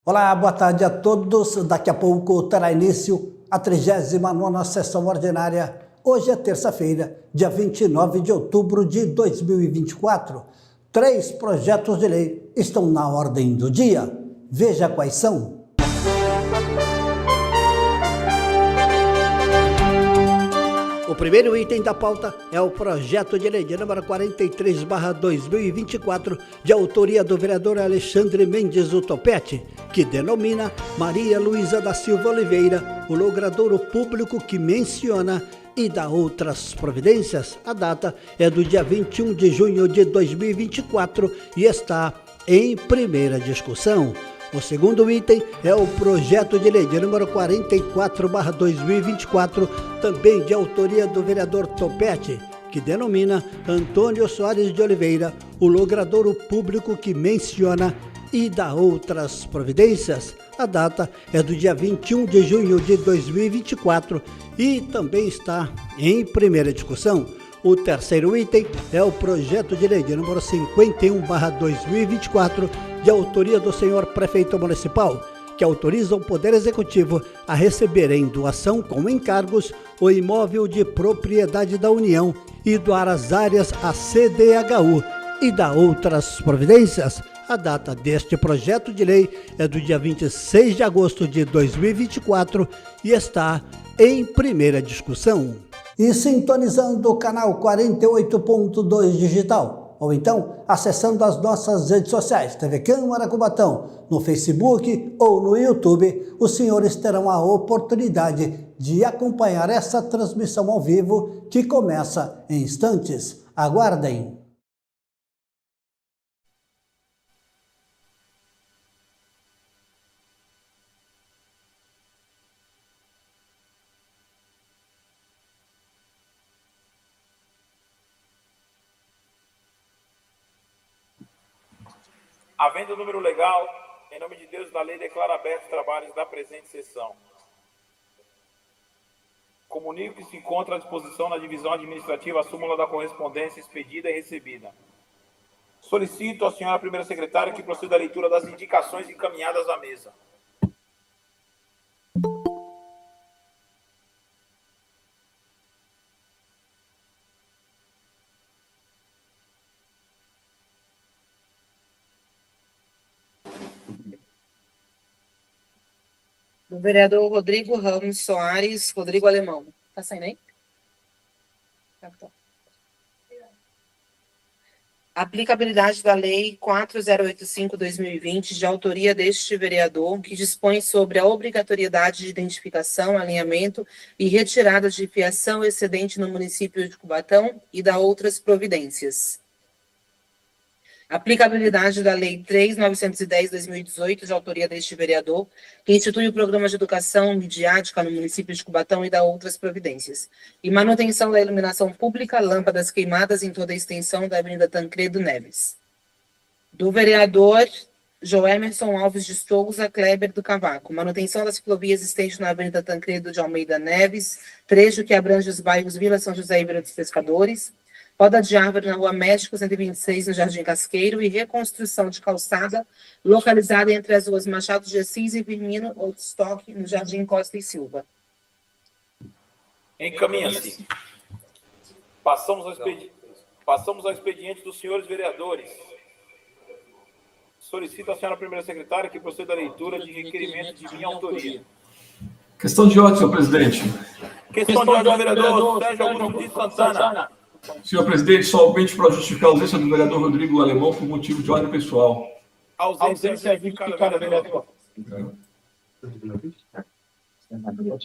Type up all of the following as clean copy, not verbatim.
Olá, boa tarde a todos. Daqui a pouco terá início a 39ª sessão ordinária. Hoje é terça-feira, dia 29 de outubro de 2024. 3 projetos de lei estão na ordem do dia. Veja quais são. O primeiro item da pauta é o projeto de lei de número 43/2024, de autoria do vereador Alexandre Mendes Topete, que denomina Maria Luísa da Silva Oliveira, o logradouro público que menciona e dá outras providências. A data é do dia 21 de junho de 2024 e está em primeira discussão. O segundo item é o projeto de lei de número 44/2024, também de autoria do vereador Topete, que denomina Antônio Soares de Oliveira, o logradouro público que menciona e dá outras providências. A data é do dia 21 de junho de 2024 e também está em primeira discussão. O terceiro item é o projeto de lei de número 51/2024, de autoria do senhor prefeito municipal, que autoriza o Poder Executivo a receber em doação com encargos o imóvel de propriedade da União e doar as áreas à CDHU e dá outras providências. A data deste projeto de lei é do dia 26 de agosto de 2024 e está em primeira discussão. E sintonizando o canal 48.2 Digital, ou então acessando as nossas redes sociais, TV Câmara Cubatão, no Facebook ou no YouTube, os senhores terão a oportunidade de acompanhar essa transmissão ao vivo que começa em instantes. Aguardem! Havendo o número legal, em nome de Deus, da lei, declaro abertos os trabalhos da presente sessão. Comunico que se encontra à disposição na divisão administrativa a súmula da correspondência expedida e recebida. Solicito à senhora primeira secretária que proceda à leitura das indicações encaminhadas à mesa. Do vereador Rodrigo Ramos Soares, Rodrigo Alemão. Tá saindo aí? Tá. Aplicabilidade da Lei 4085/2020, de autoria deste vereador, que dispõe sobre a obrigatoriedade de identificação, alinhamento e retirada de fiação excedente no município de Cubatão e da outras providências. Aplicabilidade da Lei 3910/2018, de autoria deste vereador, que institui o Programa de Educação Midiática no município de Cubatão e dá outras providências. E manutenção da iluminação pública, lâmpadas queimadas em toda a extensão da Avenida Tancredo Neves. Do vereador Joemerson Alves de Souza Kleber do Cavaco, manutenção da ciclovia existente na Avenida Tancredo de Almeida Neves, trecho que abrange os bairros Vila São José e Vila dos Pescadores, poda de árvore na Rua México 126, no Jardim Casqueiro, e reconstrução de calçada localizada entre as ruas Machado de Assis e Firmino Outstock, no Jardim Costa e Silva. Encaminha-se. Passamos ao expediente dos senhores vereadores. Solicito à senhora primeira secretária que proceda à leitura de requerimento de minha autoria. Questão de ordem, senhor presidente. Questão de ordem, vereador Sérgio Augusto de Santana. Senhor presidente, somente para justificar a ausência do vereador Rodrigo Alemão por motivo de ordem pessoal. Ausência verificada, vereador.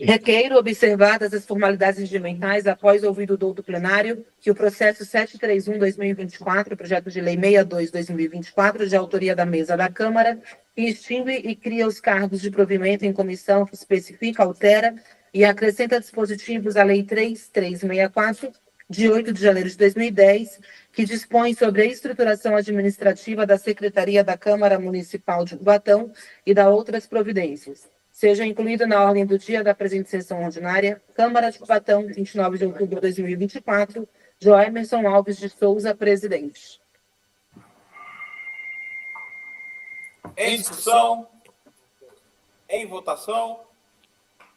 Requeiro, observadas as formalidades regimentais, após ouvido o douto plenário, que o processo 731/2024, projeto de lei 62/2024, de autoria da mesa da Câmara, que extingue e cria os cargos de provimento em comissão que especifica, altera e acrescenta dispositivos à Lei 3364, de 8 de janeiro de 2010, que dispõe sobre a estruturação administrativa da Secretaria da Câmara Municipal de Cubatão e da outras providências. Seja incluído na ordem do dia da presente sessão ordinária, Câmara de Cubatão, 29 de outubro de 2024, Joemerson Alves de Souza, presidente. Em discussão, Em votação.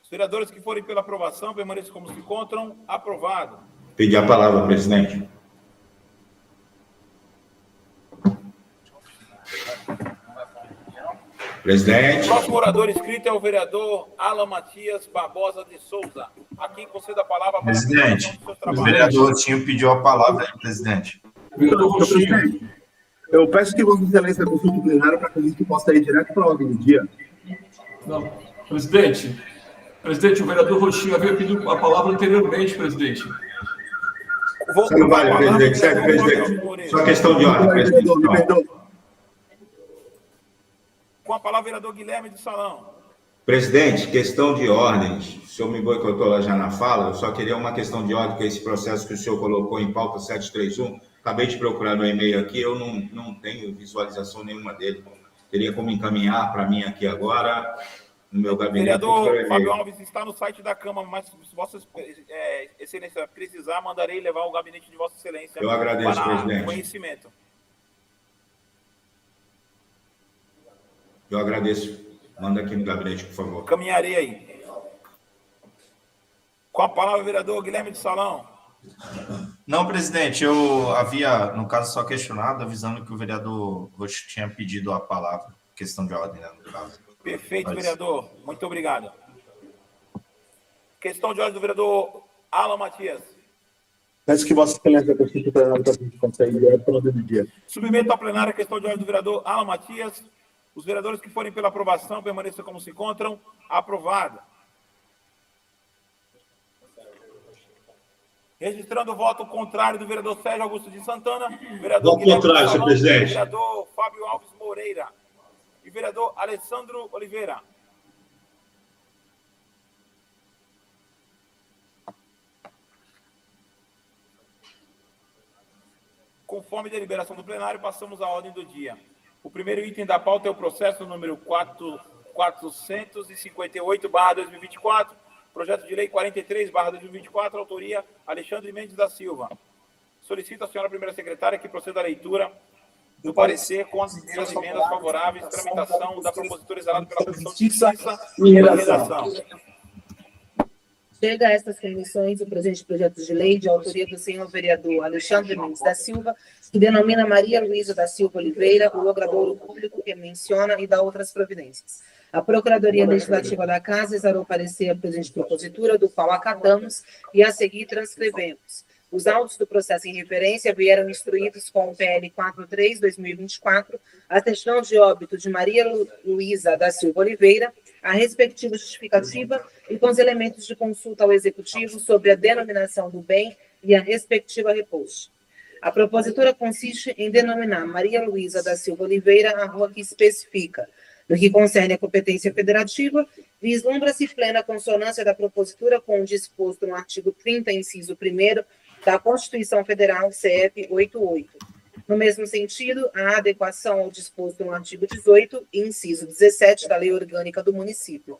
Os vereadores que forem pela aprovação permaneçam como se encontram. Aprovado. Pedir a palavra, presidente. Presidente. O próximo orador inscrito é o vereador Alan Matias Barbosa de Souza. A quem conceda a palavra para presidente, o vereador Roxinho pediu a palavra, presidente. Vereador Roxinho. Eu peço que Vossa Excelência consulte o plenário para que a gente possa ir direto para a ordem do dia. Não. Presidente, o vereador Roxinho havia pedido a palavra anteriormente, presidente. Você não vale, presidente. Segue, presidente. Só questão de ordem, presidente. Com a palavra, vereador Guilherme de Salão. Presidente, questão de ordens. O senhor me boicotou lá já na fala. Eu só queria uma questão de ordem, que esse processo que o senhor colocou em pauta 731. Acabei de procurar no e-mail aqui, eu não tenho visualização nenhuma dele. Teria como encaminhar para mim aqui agora, no meu gabinete. Vereador Fábio Alves está no site da Câmara, mas se Vossa Excelência precisar, mandarei levar ao gabinete de Vossa Excelência. Eu agradeço, para presidente. Conhecimento. Eu agradeço. Manda aqui no gabinete, por favor. Caminharei aí. Com a palavra, vereador Guilherme de Salão. Não, presidente, eu havia, no caso, só questionado, avisando que o vereador Roxo tinha pedido a palavra. Questão de ordem, né, no caso. Perfeito, vereador. Muito obrigado. Questão de ordem do vereador Alan Matias. Peço que Vossa Excelência consulte o plenário para que a gente possa ir direto para a ordem do dia. Submeto à plenária a questão de ordem do vereador Alan Matias. Os vereadores que forem pela aprovação permaneçam como se encontram. Aprovado. Registrando o voto contrário do vereador Sérgio Augusto de Santana, vereador Voto contrário, senhor presidente. Vereador Fábio Alves Moreira e vereador Alessandro Oliveira. Conforme deliberação do plenário, passamos à ordem do dia. O primeiro item da pauta é o processo número 458/2024, projeto de lei 43/2024, autoria Alexandre Mendes da Silva. Solicito à senhora primeira secretária que proceda à leitura do parecer com as primeiras emendas favoráveis, tramitação da propositura exalada pela Comissão de Justiça e Redação. Chega a estas comissões o presente projeto de lei de autoria do senhor vereador Alexandre Mendes da Silva, que denomina Maria Luísa da Silva Oliveira, o logradouro público que menciona e dá outras providências. A Procuradoria Legislativa da Casa exarou parecer a presente propositura, do qual acatamos e a seguir transcrevemos. Os autos do processo em referência vieram instruídos com o PL 43/2024, a certidão de óbito de Maria Luísa da Silva Oliveira, a respectiva justificativa e com os elementos de consulta ao Executivo sobre a denominação do bem e a respectiva reposte. A propositura consiste em denominar Maria Luísa da Silva Oliveira a rua que especifica. No que concerne à competência federativa, vislumbra-se plena consonância da propositura com o disposto no artigo 30, inciso 1º, da Constituição Federal, CF 88. No mesmo sentido, a adequação ao disposto no artigo 18, inciso 17, da Lei Orgânica do Município.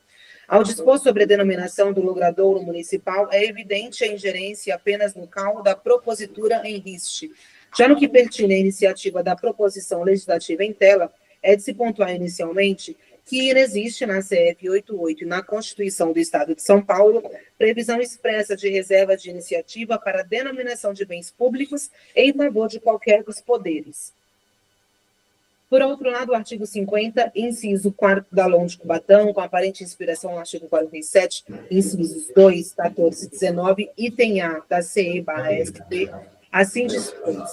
Ao dispor sobre a denominação do logradouro municipal, é evidente a ingerência apenas local da propositura em riste. Já no que pertine à iniciativa da proposição legislativa em tela, é de se pontuar inicialmente que inexiste na CF 88 e na Constituição do Estado de São Paulo previsão expressa de reserva de iniciativa para a denominação de bens públicos em favor de qualquer dos poderes. Por outro lado, o artigo 50, inciso 4º da LOM de Cubatão, com aparente inspiração no artigo 47, incisos 2, 14 e 19, item A da CE/SP, assim dispõe.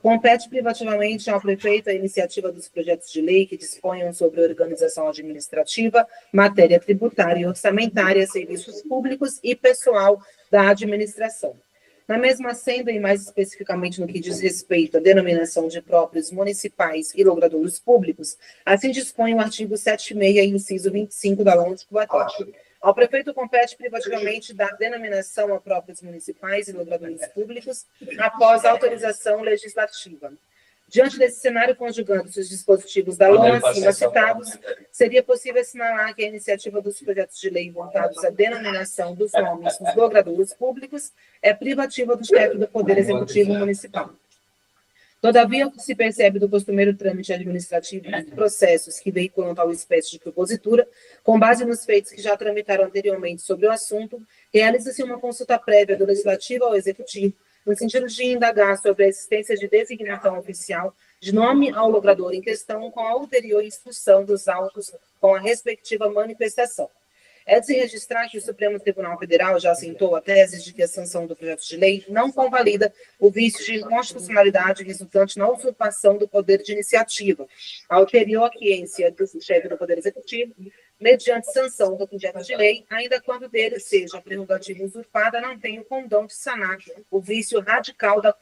Compete privativamente ao prefeito a iniciativa dos projetos de lei que disponham sobre a organização administrativa, matéria tributária e orçamentária, serviços públicos e pessoal da administração. Na mesma senda, e mais especificamente no que diz respeito à denominação de próprios municipais e logradouros públicos, assim dispõe o artigo 76, inciso 25 da LOM de Cubatão. Ao prefeito compete privativamente dar denominação a próprios municipais e logradouros públicos após a autorização legislativa. Diante desse cenário, conjugando-se os dispositivos da LOM acima citados, seria possível assinalar que a iniciativa dos projetos de lei voltados à denominação dos nomes dos logradouros públicos é privativa do chefe do Poder Executivo Municipal. Todavia, o que se percebe do costumeiro trâmite administrativo dos processos que veiculam tal espécie de propositura, com base nos feitos que já tramitaram anteriormente sobre o assunto, realiza-se uma consulta prévia do Legislativo ao Executivo, no sentido de indagar sobre a existência de designação oficial de nome ao logrador em questão, com a ulterior instrução dos autos com a respectiva manifestação. É de se registrar que o Supremo Tribunal Federal já assentou a tese de que a sanção do projeto de lei não convalida o vício de inconstitucionalidade resultante na usurpação do poder de iniciativa, a ulterior aquiescência do chefe do Poder Executivo, mediante sanção do projeto de lei, ainda quando dele seja a prerrogativa usurpada, não tem o condão de sanar o vício radical da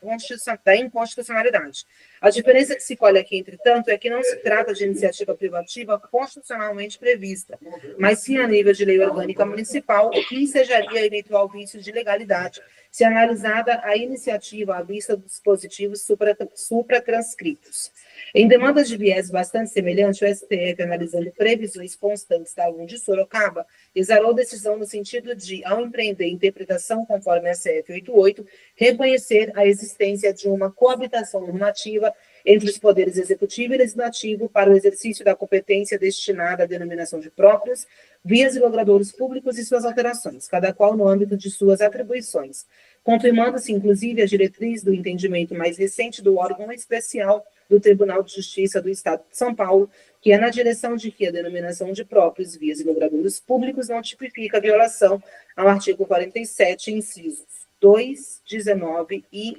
inconstitucionalidade. A diferença que se colhe aqui, entretanto, é que não se trata de iniciativa privativa constitucionalmente prevista, mas sim a nível de lei orgânica municipal, o que ensejaria eventual vício de legalidade, se analisada a iniciativa à vista dos dispositivos supratranscritos. Em demandas de viés bastante semelhante, o STF, analisando previsões constantes da UNE de Sorocaba, exarou decisão no sentido de, ao empreender interpretação conforme a SF 88, reconhecer a existência de uma coabitação normativa entre os poderes executivo e legislativo para o exercício da competência destinada à denominação de próprios, vias e logradouros públicos e suas alterações, cada qual no âmbito de suas atribuições, confirmando-se, inclusive, a diretriz do entendimento mais recente do órgão especial do Tribunal de Justiça do Estado de São Paulo, que é na direção de que a denominação de próprios, vias e logradouros públicos não tipifica violação ao artigo 47, incisos 2, 19 e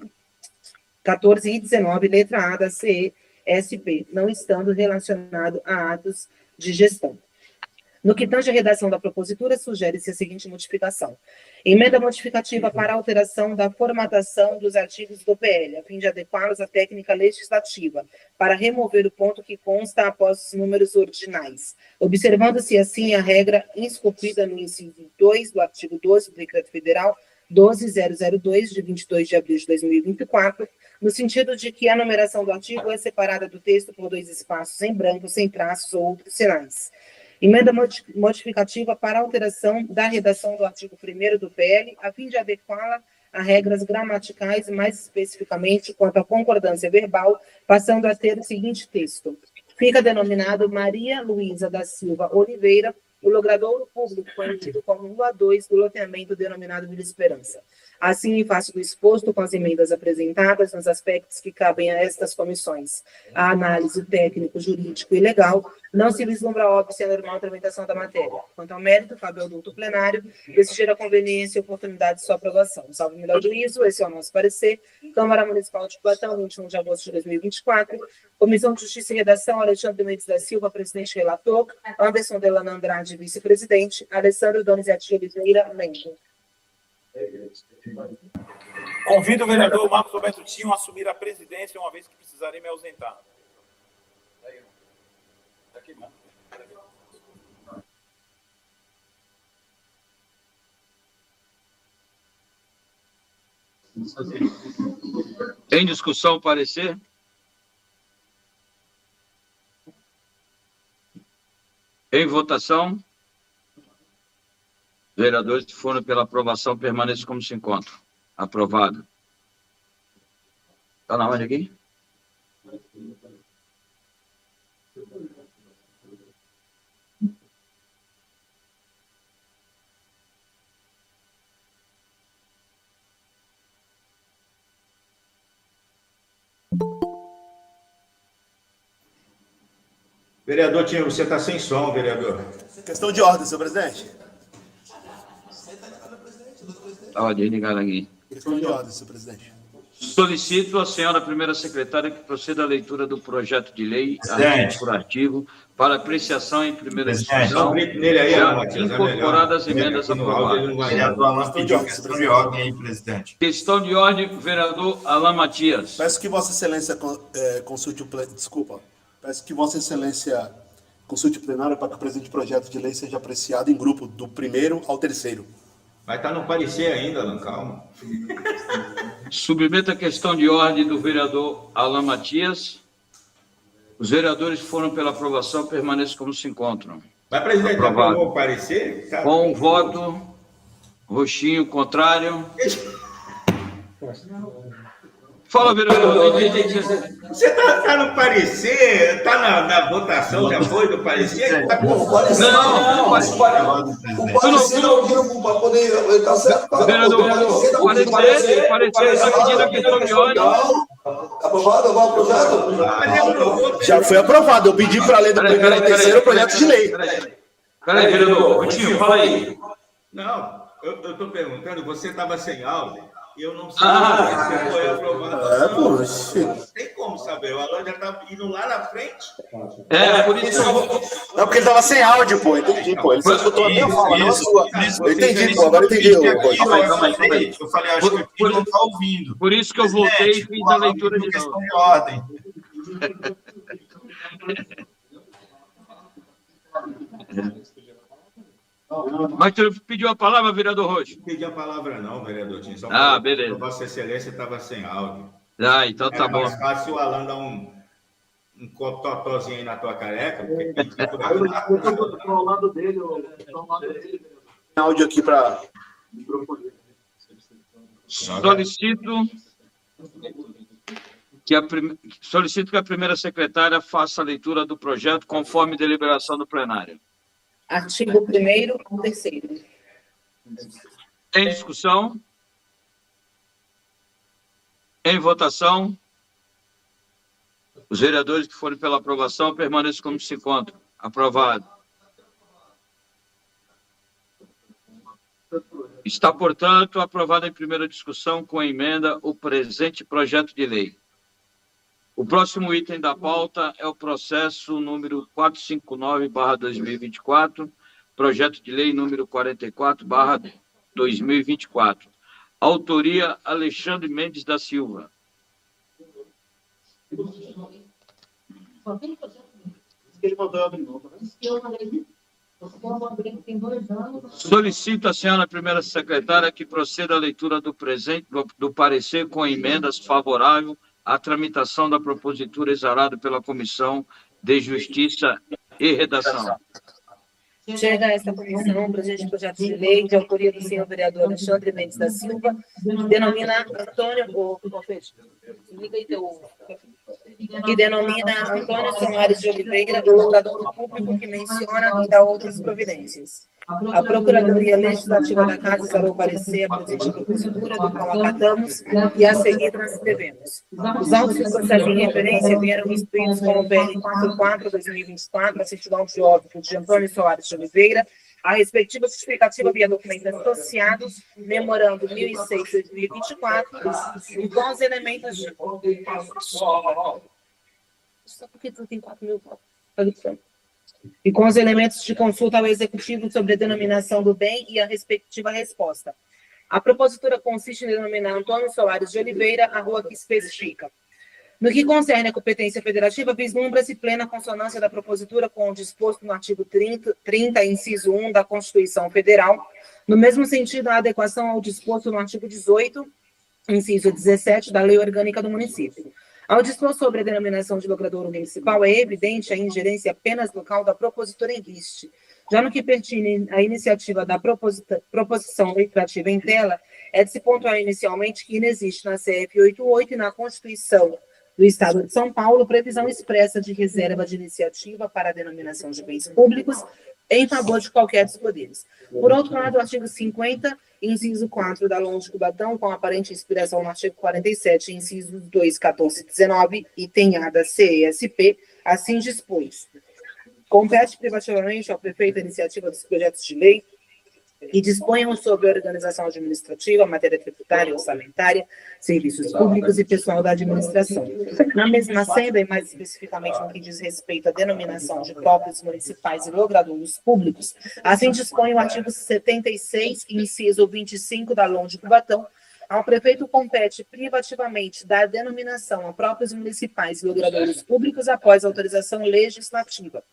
14 e 19, letra A da CESP, não estando relacionado a atos de gestão. No que tange à redação da propositura, sugere-se a seguinte modificação. Emenda modificativa para alteração da formatação dos artigos do PL, a fim de adequá-los à técnica legislativa, para remover o ponto que consta após os números ordinais, observando-se assim a regra esculpida no inciso 2 do artigo 12 do Decreto Federal 12.002, de 22 de abril de 2024, no sentido de que a numeração do artigo é separada do texto por 2 espaços em branco, sem traços ou outros sinais. Emenda modificativa para alteração da redação do artigo 1º do PL, a fim de adequá-la a regras gramaticais, mais especificamente quanto à concordância verbal, passando a ter o seguinte texto. Fica denominado Maria Luísa da Silva Oliveira, o logradouro público conhecido como Rua 2 do loteamento denominado Vila Esperança. Assim, em face do exposto com as emendas apresentadas nos aspectos que cabem a estas comissões, a análise técnico, jurídico e legal, não se vislumbra óbvio se a normal tramitação da matéria. Quanto ao mérito, cabe ao doutor plenário decidir a conveniência e oportunidade de sua aprovação. Salvo o melhor juízo, esse é o nosso parecer. Câmara Municipal de Platão, 21 de agosto de 2024. Comissão de Justiça e Redação, Alexandre Mendes da Silva, presidente relator. Anderson Delano Andrade, vice-presidente. Alessandro Donizete Oliveira, membro. Convido o vereador Marcos Roberto Tinho a assumir a presidência, uma vez que precisarei me ausentar. Em discussão, parecer? Em votação? Vereadores que foram pela aprovação permaneçam como se encontram. Aprovado. Está na hora aqui? Vereador Tinho, você está sem som, vereador. Questão de ordem, senhor presidente. Pode ligar aqui. Questão de ordem, senhor presidente. Solicito à senhora primeira secretária que proceda à leitura do projeto de lei, artigo por artigo, para apreciação em primeira discussão, Nele aí, já Matias, incorporadas as emendas aprovadas. O vereador Alain pediu questão de ordem aí, presidente. Questão de ordem, vereador Alain Matias. Peço que Vossa Excelência consulte o plenário. Desculpa. Peço que Vossa Excelência consulte o plenário para que o presente projeto de lei seja apreciado em grupo, do primeiro ao terceiro. Vai estar no parecer ainda, Alan, calma. Submeto a questão de ordem do vereador Alain Matias. Os vereadores que foram pela aprovação permaneçam como se encontram. Mas, presidente, aprovado. aprovou o parecer? Tá. Com o voto, roxinho contrário. Fala, vereador. Você está no parecer? Está na votação, já foi do parecer? Não, o parecer é o grupo para poder... Está certo? Vereador, o parecer está pedindo a questão de ordem. Aprovado agora o projeto? Já foi aprovado. Eu pedi para ler do primeiro ao terceiro o projeto de lei. Peraí, vereador. Coutinho, fala aí. Não, eu estou perguntando, você estava sem áudio. Eu não sei se foi aprovado. Não tem como saber. O Alan já está indo lá na frente. Por isso. Não, porque ele estava sem áudio, pô. Entendi, pô. Ele só escutou a minha fala, não a sua. Eu entendi, pô. Agora eu entendi. Eu falei, acho que o Tino não está ouvindo. Por isso que eu voltei e fiz a leitura de novo. De ordem. Mas tu pediu a palavra, vereador Roxo? Não pedi a palavra não, vereador Tim. Só beleza. Vossa Excelência estava sem áudio. Então tá bom. É mais fácil o Alan dar um totozinho aí na tua careca. Porque... Ao lado dele, Áudio aqui para... Solicito que a primeira secretária faça a leitura do projeto conforme deliberação do plenário. Artigo 1º e 3º. Em discussão? Em votação? Os vereadores que forem pela aprovação permaneçam como se encontram. Aprovado. Está, portanto, aprovado em primeira discussão com emenda o presente projeto de lei. O próximo item da pauta é o processo número 459/2024, projeto de lei número 44/2024. Autoria Alexandre Mendes da Silva. Solicito à senhora primeira secretária que proceda à leitura do parecer com emendas favorável à tramitação da propositura exarada pela Comissão de Justiça e Redação. Chega a esta comissão o presente projeto de lei de autoria do senhor vereador Alexandre Mendes da Silva, que denomina Antônio Soares de Oliveira, logrador público, que menciona e dá outras providências. A Procuradoria Legislativa da Casa exarou parecer a presente propositura, do qual acatamos, e a seguir transcrevemos. Os autos do processo em referência vieram instruídos com o PL 44/2024, a certidão de óbito de Antônio Soares de Oliveira, a respectiva justificativa via documentos associados, memorando 1006/2024, e com os elementos de... Só porque tu tem 4.000... E com os elementos de consulta ao Executivo sobre a denominação do bem e a respectiva resposta. A propositura consiste em denominar Antônio Soares de Oliveira a rua que especifica. No que concerne à competência federativa, vislumbra-se plena consonância da propositura com o disposto no artigo 30, inciso 1 da Constituição Federal, no mesmo sentido, a adequação ao disposto no artigo 18, inciso 17 da Lei Orgânica do Município. Ao dispor sobre a denominação de logradouro municipal, é evidente a ingerência apenas local da propositura em viste. Já no que pertine à iniciativa da proposição legislativa em tela, é de se pontuar inicialmente que inexiste na CF 88 e na Constituição do Estado de São Paulo previsão expressa de reserva de iniciativa para a denominação de bens públicos em favor de qualquer dos poderes. Por outro lado, o artigo 50, inciso 4 da LON de Cubatão, com aparente inspiração no artigo 47, incisos 2, 14 e 19, item A da CESP, assim dispôs. Compete privativamente ao prefeito a iniciativa dos projetos de lei que disponham sobre a organização administrativa, matéria tributária, orçamentária, serviços públicos e pessoal da administração. Na mesma senda, e mais especificamente no que diz respeito à denominação de próprios municipais e logradouros públicos, assim dispõe o artigo 76, inciso 25 da LON de Cubatão, ao prefeito compete privativamente dar denominação a próprios municipais e logradouros públicos após autorização legislativa.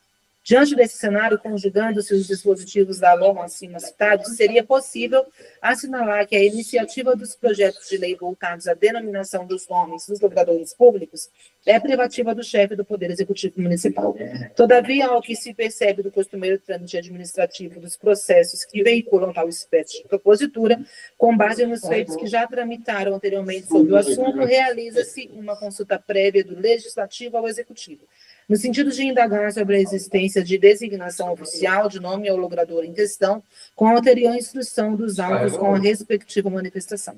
Diante desse cenário, conjugando-se os dispositivos da LOM acima citados, seria possível assinalar que a iniciativa dos projetos de lei voltados à denominação dos nomes dos logradores públicos é privativa do chefe do Poder Executivo Municipal. Todavia, ao que se percebe do costumeiro trâmite administrativo dos processos que veiculam tal espécie de propositura, com base nos feitos que já tramitaram anteriormente sobre o assunto, realiza-se uma consulta prévia do Legislativo ao Executivo, no sentido de indagar sobre a existência de designação oficial de nome ao logrador em questão, com a ulterior instrução dos autos com a respectiva manifestação.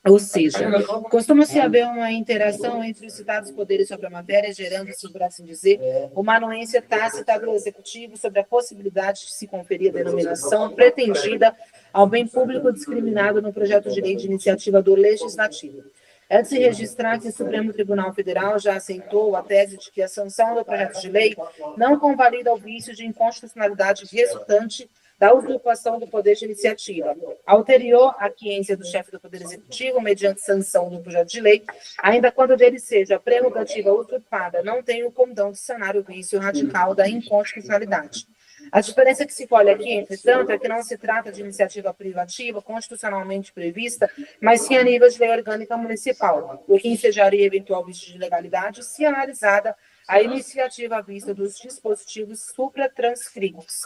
Ou seja, costuma-se haver uma interação entre os citados poderes sobre a matéria, gerando-se, por assim dizer, uma anuência tácita do Executivo sobre a possibilidade de se conferir a denominação pretendida ao bem público discriminado no projeto de lei de iniciativa do Legislativo. É de se registrar que o Supremo Tribunal Federal já assentou a tese de que a sanção do projeto de lei não convalida o vício de inconstitucionalidade resultante da usurpação do poder de iniciativa, ulterior à quiência do chefe do Poder Executivo, mediante sanção do projeto de lei, ainda quando dele seja a prerrogativa usurpada, não tem o condão de sanar o vício radical da inconstitucionalidade. A diferença que se colhe aqui, entretanto, é que não se trata de iniciativa privativa constitucionalmente prevista, mas sim a nível de lei orgânica municipal, o que ensejaria eventual vício de legalidade se analisada a iniciativa à vista dos dispositivos supratranscritos.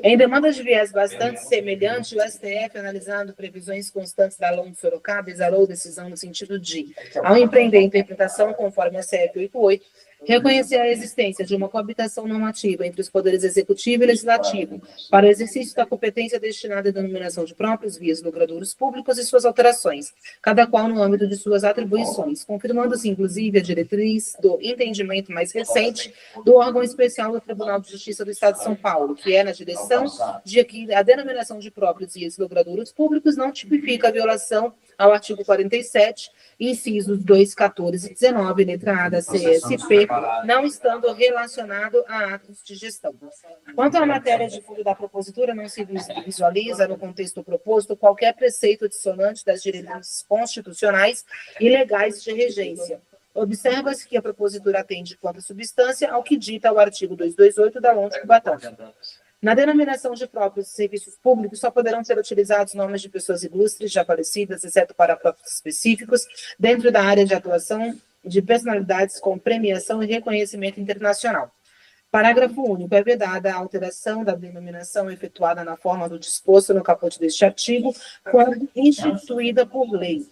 Em demanda de viés bastante semelhante, o STF, analisando previsões constantes da LOM de Sorocaba, exarou decisão no sentido de, ao empreender a interpretação conforme a CF 88, reconhecer a existência de uma coabitação normativa entre os poderes executivo e legislativo para o exercício da competência destinada à denominação de próprios vias logradouros públicos e suas alterações, cada qual no âmbito de suas atribuições, confirmando-se, inclusive, a diretriz do entendimento mais recente do órgão especial do Tribunal de Justiça do Estado de São Paulo, que é na direção de que a denominação de próprios vias logradouros públicos não tipifica a violação ao artigo 47, incisos 2, 14 e 19, letra A da CSP, não estando relacionado a atos de gestão. Quanto à matéria de fundo da propositura, não se visualiza, no contexto proposto, qualquer preceito dissonante das diretrizes constitucionais e legais de regência. Observa-se que a propositura atende, quanto à substância, ao que dita o artigo 228 da LOM de Cubatão. Na denominação de próprios serviços públicos, só poderão ser utilizados nomes de pessoas ilustres já falecidas, exceto para próprios específicos, dentro da área de atuação de personalidades com premiação e reconhecimento internacional. Parágrafo único. É vedada a alteração da denominação efetuada na forma do disposto no caput deste artigo, quando instituída por lei.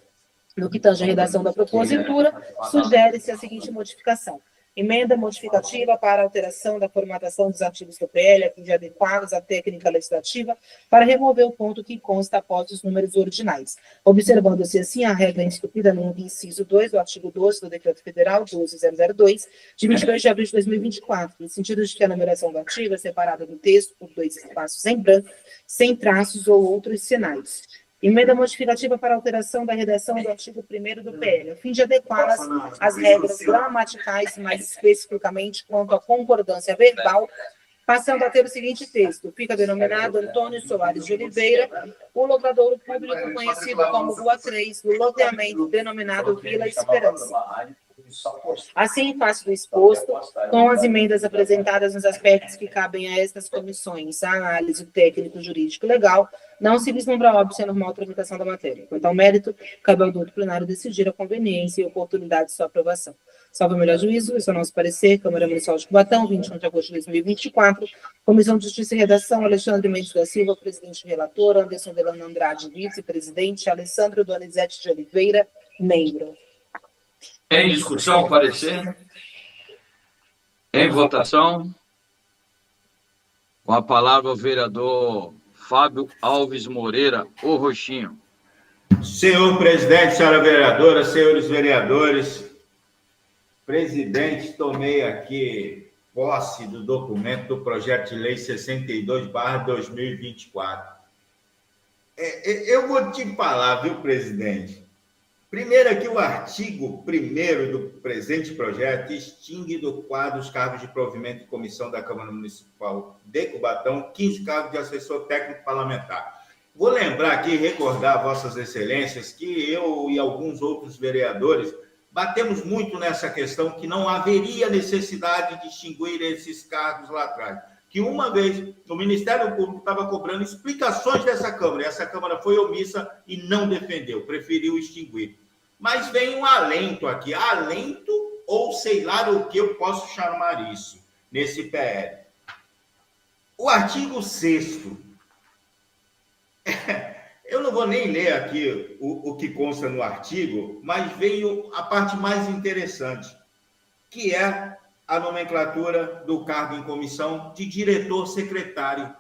No que tange à redação da propositura, sugere-se a seguinte modificação. Emenda modificativa para alteração da formatação dos artigos do PL, a fim de adequá-los à técnica legislativa, para remover o ponto que consta após os números ordinais, observando-se assim a regra instituída no inciso 2 do artigo 12 do Decreto Federal 12.002, de 22 de abril de 2024, no sentido de que a numeração do artigo é separada do texto por 2 espaços em branco, sem traços ou outros sinais. Emenda modificativa para alteração da redação do artigo 1º do PL, a fim de adequá-las às regras gramaticais, mais especificamente quanto à concordância verbal, passando a ter o seguinte texto: fica denominado Antônio Soares de Oliveira, o logradouro público conhecido como Rua 3, do loteamento denominado Vila Esperança. Assim, em face do exposto, com as emendas apresentadas nos aspectos que cabem a estas comissões, a análise técnico-jurídico-legal, não se vislumbra óbvio a normal tramitação da matéria. Quanto ao mérito, cabe ao doutor plenário decidir a conveniência e oportunidade de sua aprovação. Salvo o melhor juízo, esse é o nosso parecer, Câmara Municipal de Cubatão, 21 de agosto de 2024, Comissão de Justiça e Redação, Alexandre Mendes da Silva, presidente e relator, Anderson Delano Andrade, vice-presidente, Alessandro Donizete de Oliveira, membro. Em discussão, parecer? Em votação? Com a palavra o vereador Fábio Alves Moreira, o Roxinho. Senhor presidente, senhora vereadora, senhores vereadores, presidente, tomei aqui posse do documento do projeto de lei 62/2024. Eu vou te falar, viu, presidente? Primeiro aqui, o artigo 1º do presente projeto extingue do quadro os cargos de provimento de comissão da Câmara Municipal de Cubatão, 15 cargos de assessor técnico parlamentar. Vou lembrar aqui e recordar a vossas excelências que eu e alguns outros vereadores batemos muito nessa questão que não haveria necessidade de extinguir esses cargos lá atrás. Que uma vez o Ministério Público estava cobrando explicações dessa Câmara, e essa Câmara foi omissa e não defendeu, preferiu extinguir. Mas vem um alento aqui, alento ou sei lá o que eu posso chamar isso, nesse PL. O artigo 6º, eu não vou nem ler aqui o que consta no artigo, mas veio a parte mais interessante, que é a nomenclatura do cargo em comissão de diretor-secretário.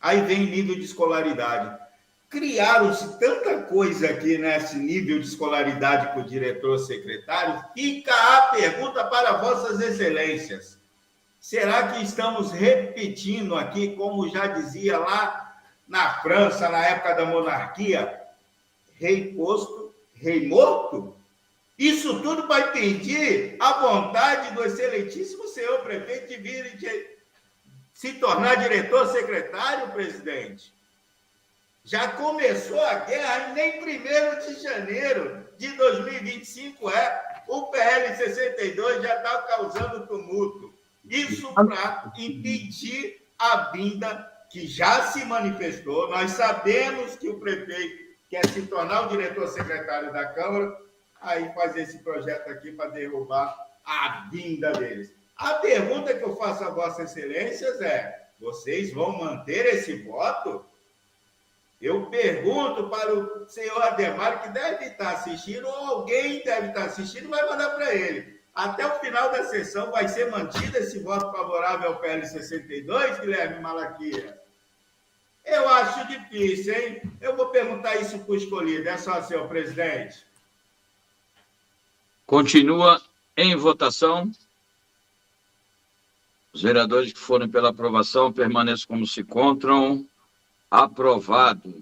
Aí vem nível de escolaridade. Criaram-se tanta coisa aqui nesse nível de escolaridade para o diretor-secretário, fica a pergunta para vossas excelências. Será que estamos repetindo aqui, como já dizia lá na França, na época da monarquia, rei posto, rei morto? Isso tudo vai impedir a vontade do excelentíssimo senhor prefeito de vir de se tornar diretor-secretário, presidente. Já começou a guerra e nem 1º de janeiro de 2025 o PL 62 já está causando tumulto. Isso para impedir a vinda que já se manifestou. Nós sabemos que o prefeito quer se tornar o diretor-secretário da Câmara, aí faz esse projeto aqui para derrubar a vinda deles. A pergunta que eu faço a vossas excelências é: vocês vão manter esse voto? Eu pergunto para o senhor Ademar, que deve estar assistindo, ou alguém deve estar assistindo, vai mandar para ele. Até o final da sessão vai ser mantido esse voto favorável ao PL 62, Guilherme Malaquias? Eu acho difícil, hein? Eu vou perguntar isso para o escolhido. É só, senhor presidente. Continua em votação. Os vereadores que forem pela aprovação permaneçam como se encontram. Aprovado.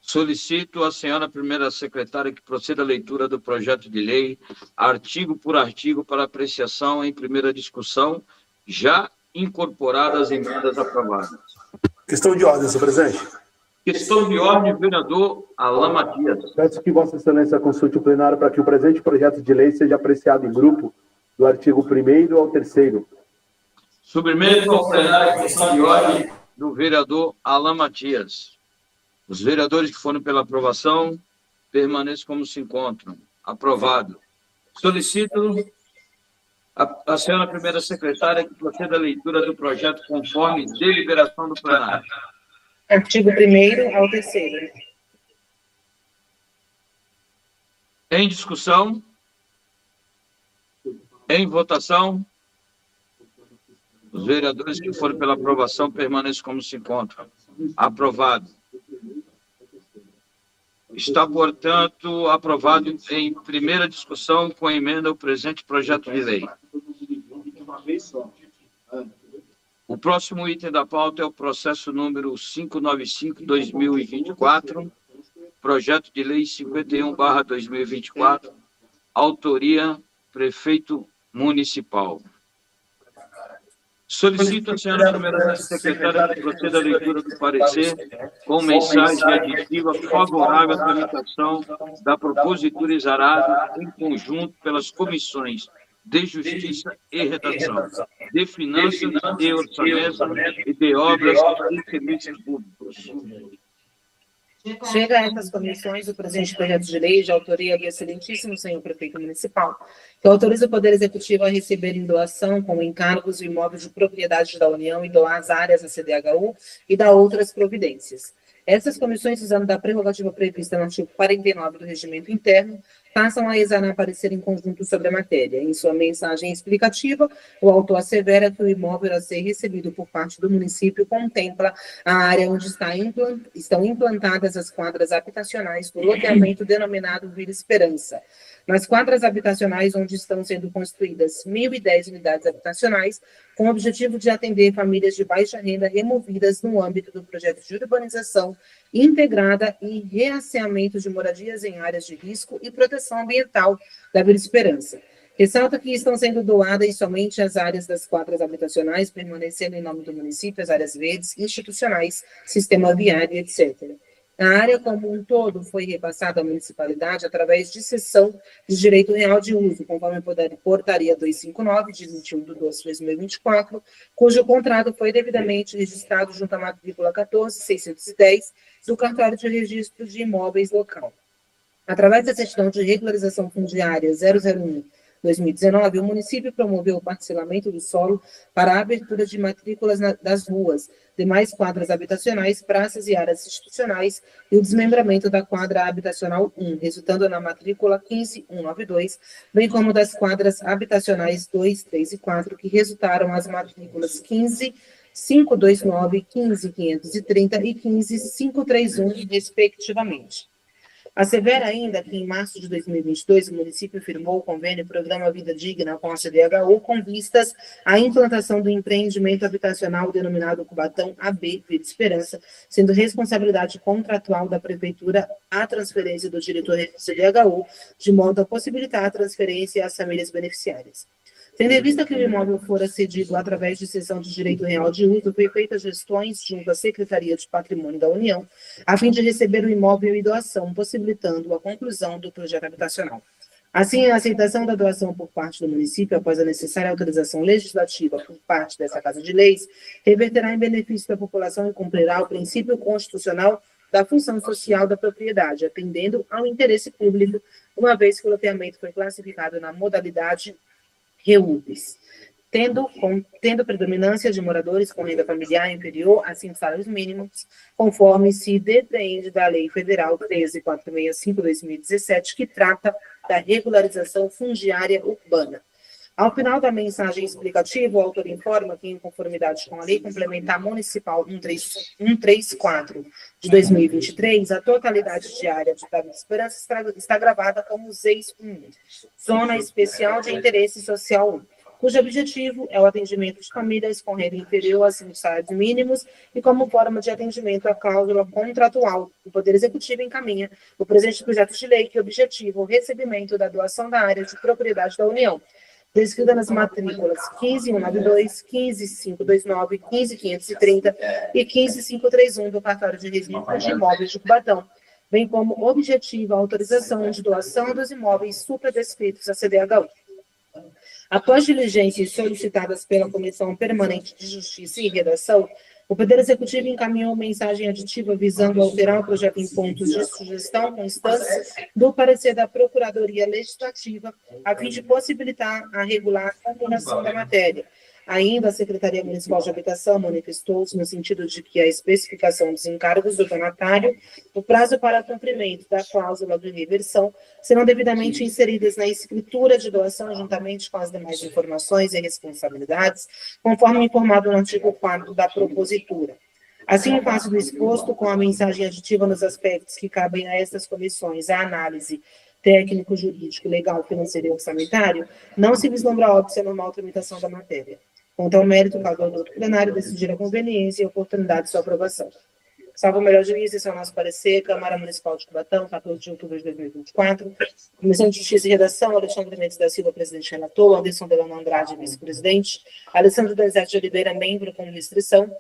Solicito à senhora primeira secretária que proceda à leitura do projeto de lei, artigo por artigo, para apreciação em primeira discussão, já incorporadas emendas aprovadas. Questão de ordem, senhor presidente. Questão de ordem, vereador Alain Matias. Peço que Vossa Excelência consulte o plenário para que o presente projeto de lei seja apreciado em grupo, do artigo 1º ao 3º. Submeto ao plenário a questão de ordem do vereador Alain Matias. Os vereadores que forem pela aprovação permaneçam como se encontram. Aprovado. Solicito a senhora primeira secretária que proceda à leitura do projeto conforme deliberação do plenário. Artigo 1º ao 3º. Em discussão? Em votação? Os vereadores que forem pela aprovação permaneçam como se encontram. Aprovado. Está, portanto, aprovado em primeira discussão com emenda ao presente projeto de lei. O próximo item da pauta é o processo número 595/2024, projeto de lei 51/2024, autoria prefeito municipal. Solicito à senhora primeira secretária que proceda à leitura do parecer com mensagem aditiva favorável à tramitação da propositura exarada em conjunto pelas comissões de Justiça e Redação, de Finanças e Orçamento e de Obras e Serviços Públicos. Chega a essas comissões o presente projeto de lei de autoria do excelentíssimo senhor prefeito municipal, que autoriza o Poder Executivo a receber em doação com encargos o imóvel de propriedade da União e doar as áreas da CDHU e dar outras providências. Essas comissões, usando da prerrogativa prevista no artigo 49 do Regimento Interno, passam a exarar parecer em conjunto sobre a matéria. Em sua mensagem explicativa, o autor assevera que o imóvel a ser recebido por parte do município contempla a área onde estão implantadas as quadras habitacionais do loteamento denominado Vila Esperança. Nas quadras habitacionais onde estão sendo construídas 1.010 unidades habitacionais, com o objetivo de atender famílias de baixa renda removidas no âmbito do projeto de urbanização integrada e reasseamento de moradias em áreas de risco e proteção ambiental da Vila Esperança. Ressalta que estão sendo doadas somente as áreas das quadras habitacionais, permanecendo em nome do município as áreas verdes, institucionais, sistema viário, etc. A área como um todo foi repassada à municipalidade através de cessão de direito real de uso, conforme portaria 259, de 21/12/2024, cujo contrato foi devidamente registrado junto à matrícula 14.610 do Cartório de Registro de Imóveis local. Através da certidão de regularização fundiária 001/2019, o município promoveu o parcelamento do solo para a abertura de matrículas das ruas, demais quadras habitacionais, praças e áreas institucionais e o desmembramento da quadra habitacional 1, resultando na matrícula 15.192, bem como das quadras habitacionais 2, 3 e 4, que resultaram as matrículas 15.529, 15.530 e 15.531, respectivamente. Assevera ainda que, em março de 2022, o município firmou o convênio Programa Vida Digna com a CDHU com vistas à implantação do empreendimento habitacional denominado Cubatão AB Vida Esperança, sendo responsabilidade contratual da Prefeitura a transferência do diretor da CDHU, de modo a possibilitar a transferência às famílias beneficiárias. Tendo em vista que o imóvel fora cedido através de cessão de direito real de uso, foi feitas gestões junto à Secretaria de Patrimônio da União, a fim de receber o imóvel e doação, possibilitando a conclusão do projeto habitacional. Assim, a aceitação da doação por parte do município, após a necessária autorização legislativa por parte dessa Casa de Leis, reverterá em benefício da população e cumprirá o princípio constitucional da função social da propriedade, atendendo ao interesse público, uma vez que o loteamento foi classificado na modalidade REUPs, tendo predominância de moradores com renda familiar inferior a 5 salários mínimos, conforme se depreende da Lei Federal 13.465/2017, que trata da regularização fundiária urbana. Ao final da mensagem explicativa, o autor informa que, em conformidade com a Lei Complementar Municipal 134 de 2023, a totalidade de área de Vida Esperança está gravada como ZEIS 1, Zona Especial de Interesse Social 1, cujo objetivo é o atendimento de famílias com renda inferior a 5 salários mínimos e como forma de atendimento à cláusula contratual. O Poder Executivo encaminha o presente projeto de lei que objetiva o recebimento da doação da área de propriedade da União, descrita nas matrículas 15.192, 15.529, 15.530 e 15.531 do Cartório de Registro de Imóveis de Cubatão, bem como objetiva a autorização de doação dos imóveis supradescritos à CDHU. Após diligências solicitadas pela Comissão Permanente de Justiça e Redação, o Poder Executivo encaminhou mensagem aditiva visando alterar o projeto em pontos de sugestão constantes do parecer da Procuradoria Legislativa, a fim de possibilitar a regular combinação da matéria. Ainda, a Secretaria Municipal de Habitação manifestou-se no sentido de que a especificação dos encargos do donatário, o prazo para cumprimento da cláusula de reversão, serão devidamente inseridas na escritura de doação juntamente com as demais informações e responsabilidades, conforme informado no artigo 4º da propositura. Assim, em face do exposto, com a mensagem aditiva nos aspectos que cabem a estas comissões, a análise técnico, jurídico, legal, financeiro e orçamentário, não se vislumbra óbvio a normal tramitação da matéria. Quanto ao mérito, cabe ao doutor plenário decidir a conveniência e a oportunidade de sua aprovação. Salvo o melhor juízo, esse é o nosso parecer. Câmara Municipal de Cubatão, 14 de outubro de 2024. Comissão de Justiça e Redação, Alexandre Mendes da Silva, presidente relator, Anderson Delano Andrade, vice-presidente, Alessandro Donizete de Oliveira, membro com restrição.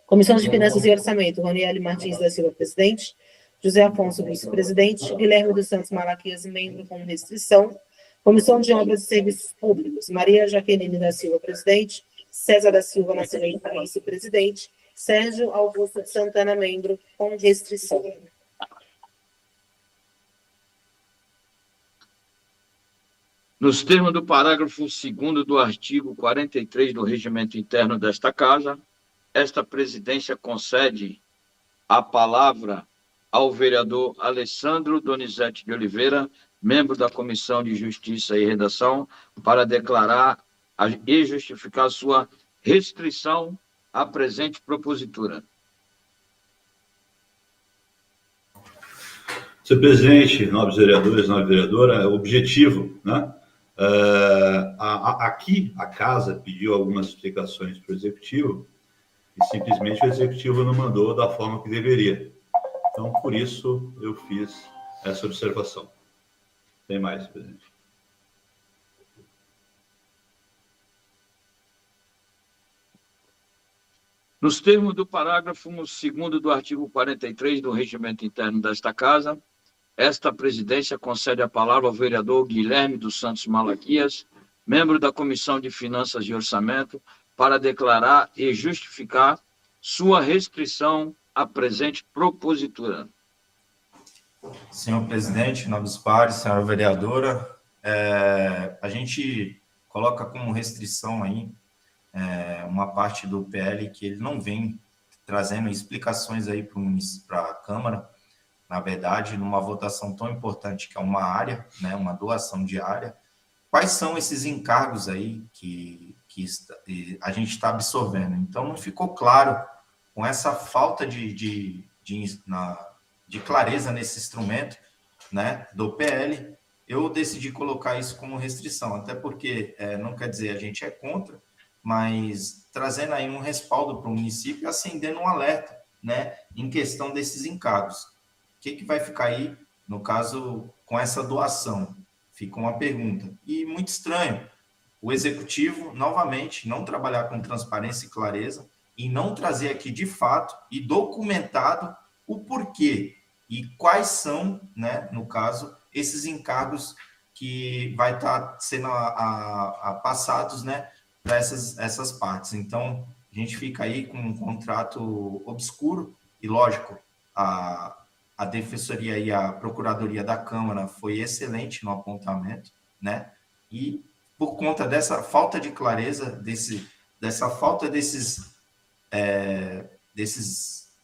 Comissão de Finanças e Orçamento, Roniele Martins da Silva, presidente, José Afonso, vice-presidente, Guilherme dos Santos Malaquias, membro com restrição. Comissão de Obras e Serviços Públicos, Maria Jaqueline da Silva, presidente, César da Silva Nascimento, vice-presidente, Sérgio Augusto de Santana, membro com restrição. Nos termos do parágrafo 2º do artigo 43 do Regimento Interno desta Casa, esta presidência concede a palavra ao vereador Alessandro Donizete de Oliveira, membro da Comissão de Justiça e Redação, para declarar e justificar sua restrição à presente propositura. Senhor presidente, nobres vereadores, nobre vereadora, o objetivo, né? Aqui a Casa pediu algumas explicações para o Executivo e simplesmente o Executivo não mandou da forma que deveria. Então, por isso, eu fiz essa observação. Tem mais, presidente. Nos termos do parágrafo 2º do artigo 43 do Regimento Interno desta Casa, esta presidência concede a palavra ao vereador Guilherme dos Santos Malaquias, membro da Comissão de Finanças e Orçamento, para declarar e justificar sua restrição à presente propositura. Senhor presidente, nobres pares, senhora vereadora, a gente coloca como restrição aí uma parte do PL que ele não vem trazendo explicações aí para a Câmara, na verdade, numa votação tão importante que é uma área, né, uma doação de área. Quais são esses encargos aí que a gente está absorvendo? Então, não ficou claro, com essa falta de clareza nesse instrumento, né, do PL, eu decidi colocar isso como restrição, até porque não quer dizer a gente é contra, mas trazendo aí um respaldo para o município, acendendo um alerta, né, em questão desses encargos. O que vai ficar aí, no caso, com essa doação? Fica uma pergunta. E muito estranho, o Executivo, novamente, não trabalhar com transparência e clareza e não trazer aqui, de fato, e documentado o porquê e quais são, né, no caso, esses encargos que vai estar sendo passados, né, para essas partes. Então, a gente fica aí com um contrato obscuro e, lógico, a Defensoria e a Procuradoria da Câmara foi excelente no apontamento, né? E por conta dessa falta de clareza, dessa falta desses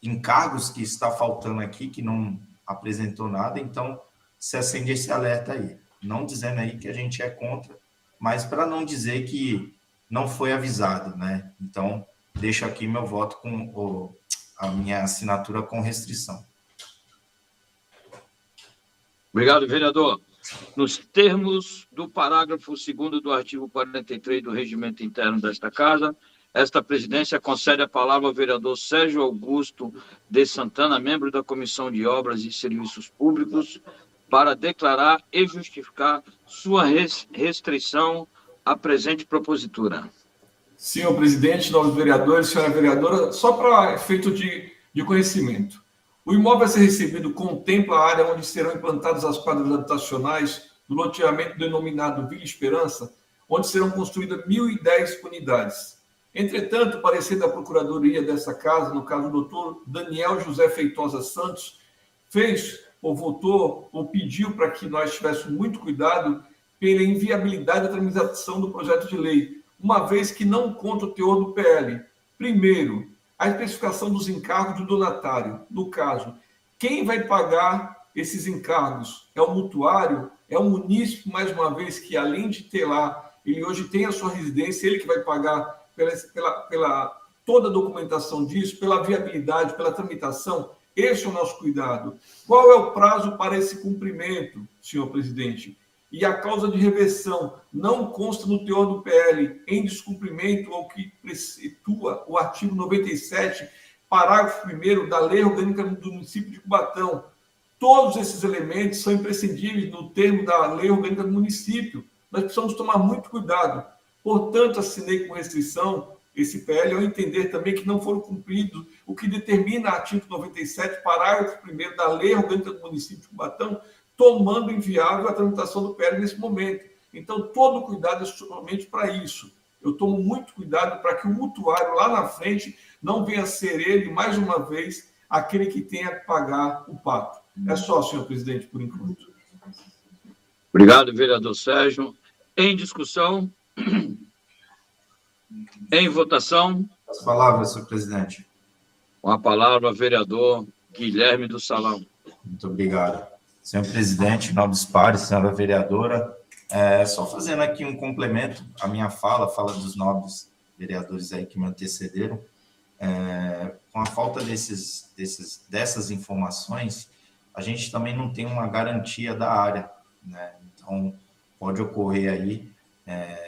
encargos que está faltando aqui, que não apresentou nada, então se acende esse alerta aí. Não dizendo aí que a gente é contra, mas para não dizer que não foi avisado, né? Então, deixo aqui meu voto com a minha assinatura com restrição. Obrigado, vereador. Nos termos do parágrafo 2º do artigo 43 do Regimento Interno desta Casa, esta presidência concede a palavra ao vereador Sérgio Augusto de Santana, membro da Comissão de Obras e Serviços Públicos, para declarar e justificar sua restrição à presente propositura. Senhor presidente, nobres vereadores, senhora vereadora, só para efeito de conhecimento. O imóvel a ser recebido contempla a área onde serão implantadas as quadras habitacionais do loteamento denominado Vila Esperança, onde serão construídas 1.010 unidades. Entretanto, o parecer da Procuradoria dessa Casa, no caso do doutor Daniel José Feitosa Santos, votou ou pediu para que nós tivéssemos muito cuidado pela inviabilidade da tramitação do projeto de lei, uma vez que não conta o teor do PL. Primeiro, a especificação dos encargos do donatário. No caso, quem vai pagar esses encargos? É o mutuário? É o munícipe, mais uma vez, que além de ter lá, ele hoje tem a sua residência, ele que vai pagar pela toda a documentação disso, pela viabilidade, pela tramitação. Esse é o nosso cuidado. Qual é o prazo para esse cumprimento, senhor presidente? E a causa de reversão não consta no teor do PL, em descumprimento ao que preceitua o artigo 97, parágrafo 1º da Lei Orgânica do Município de Cubatão. Todos esses elementos são imprescindíveis no termo da Lei Orgânica do Município. Nós precisamos tomar muito cuidado. Portanto, assinei com restrição esse PL ao entender também que não foram cumpridos o que determina o artigo 97, parágrafo 1º da Lei Orgânica do Município de Cubatão, tomando inviável a tramitação do PL nesse momento. Então, todo cuidado é somente para isso. Eu tomo muito cuidado para que o mutuário lá na frente não venha a ser ele, mais uma vez, aquele que tenha que pagar o pato. É só, senhor presidente, por enquanto. Obrigado, vereador Sérgio. Em discussão, em votação. As palavras, senhor presidente. Com a palavra, vereador Guilherme do Salão. Muito obrigado. Senhor presidente, nobres pares, senhora vereadora, só fazendo aqui um complemento à minha fala dos nobres vereadores aí que me antecederam, com a falta dessas informações, a gente também não tem uma garantia da área, né? Então, pode ocorrer aí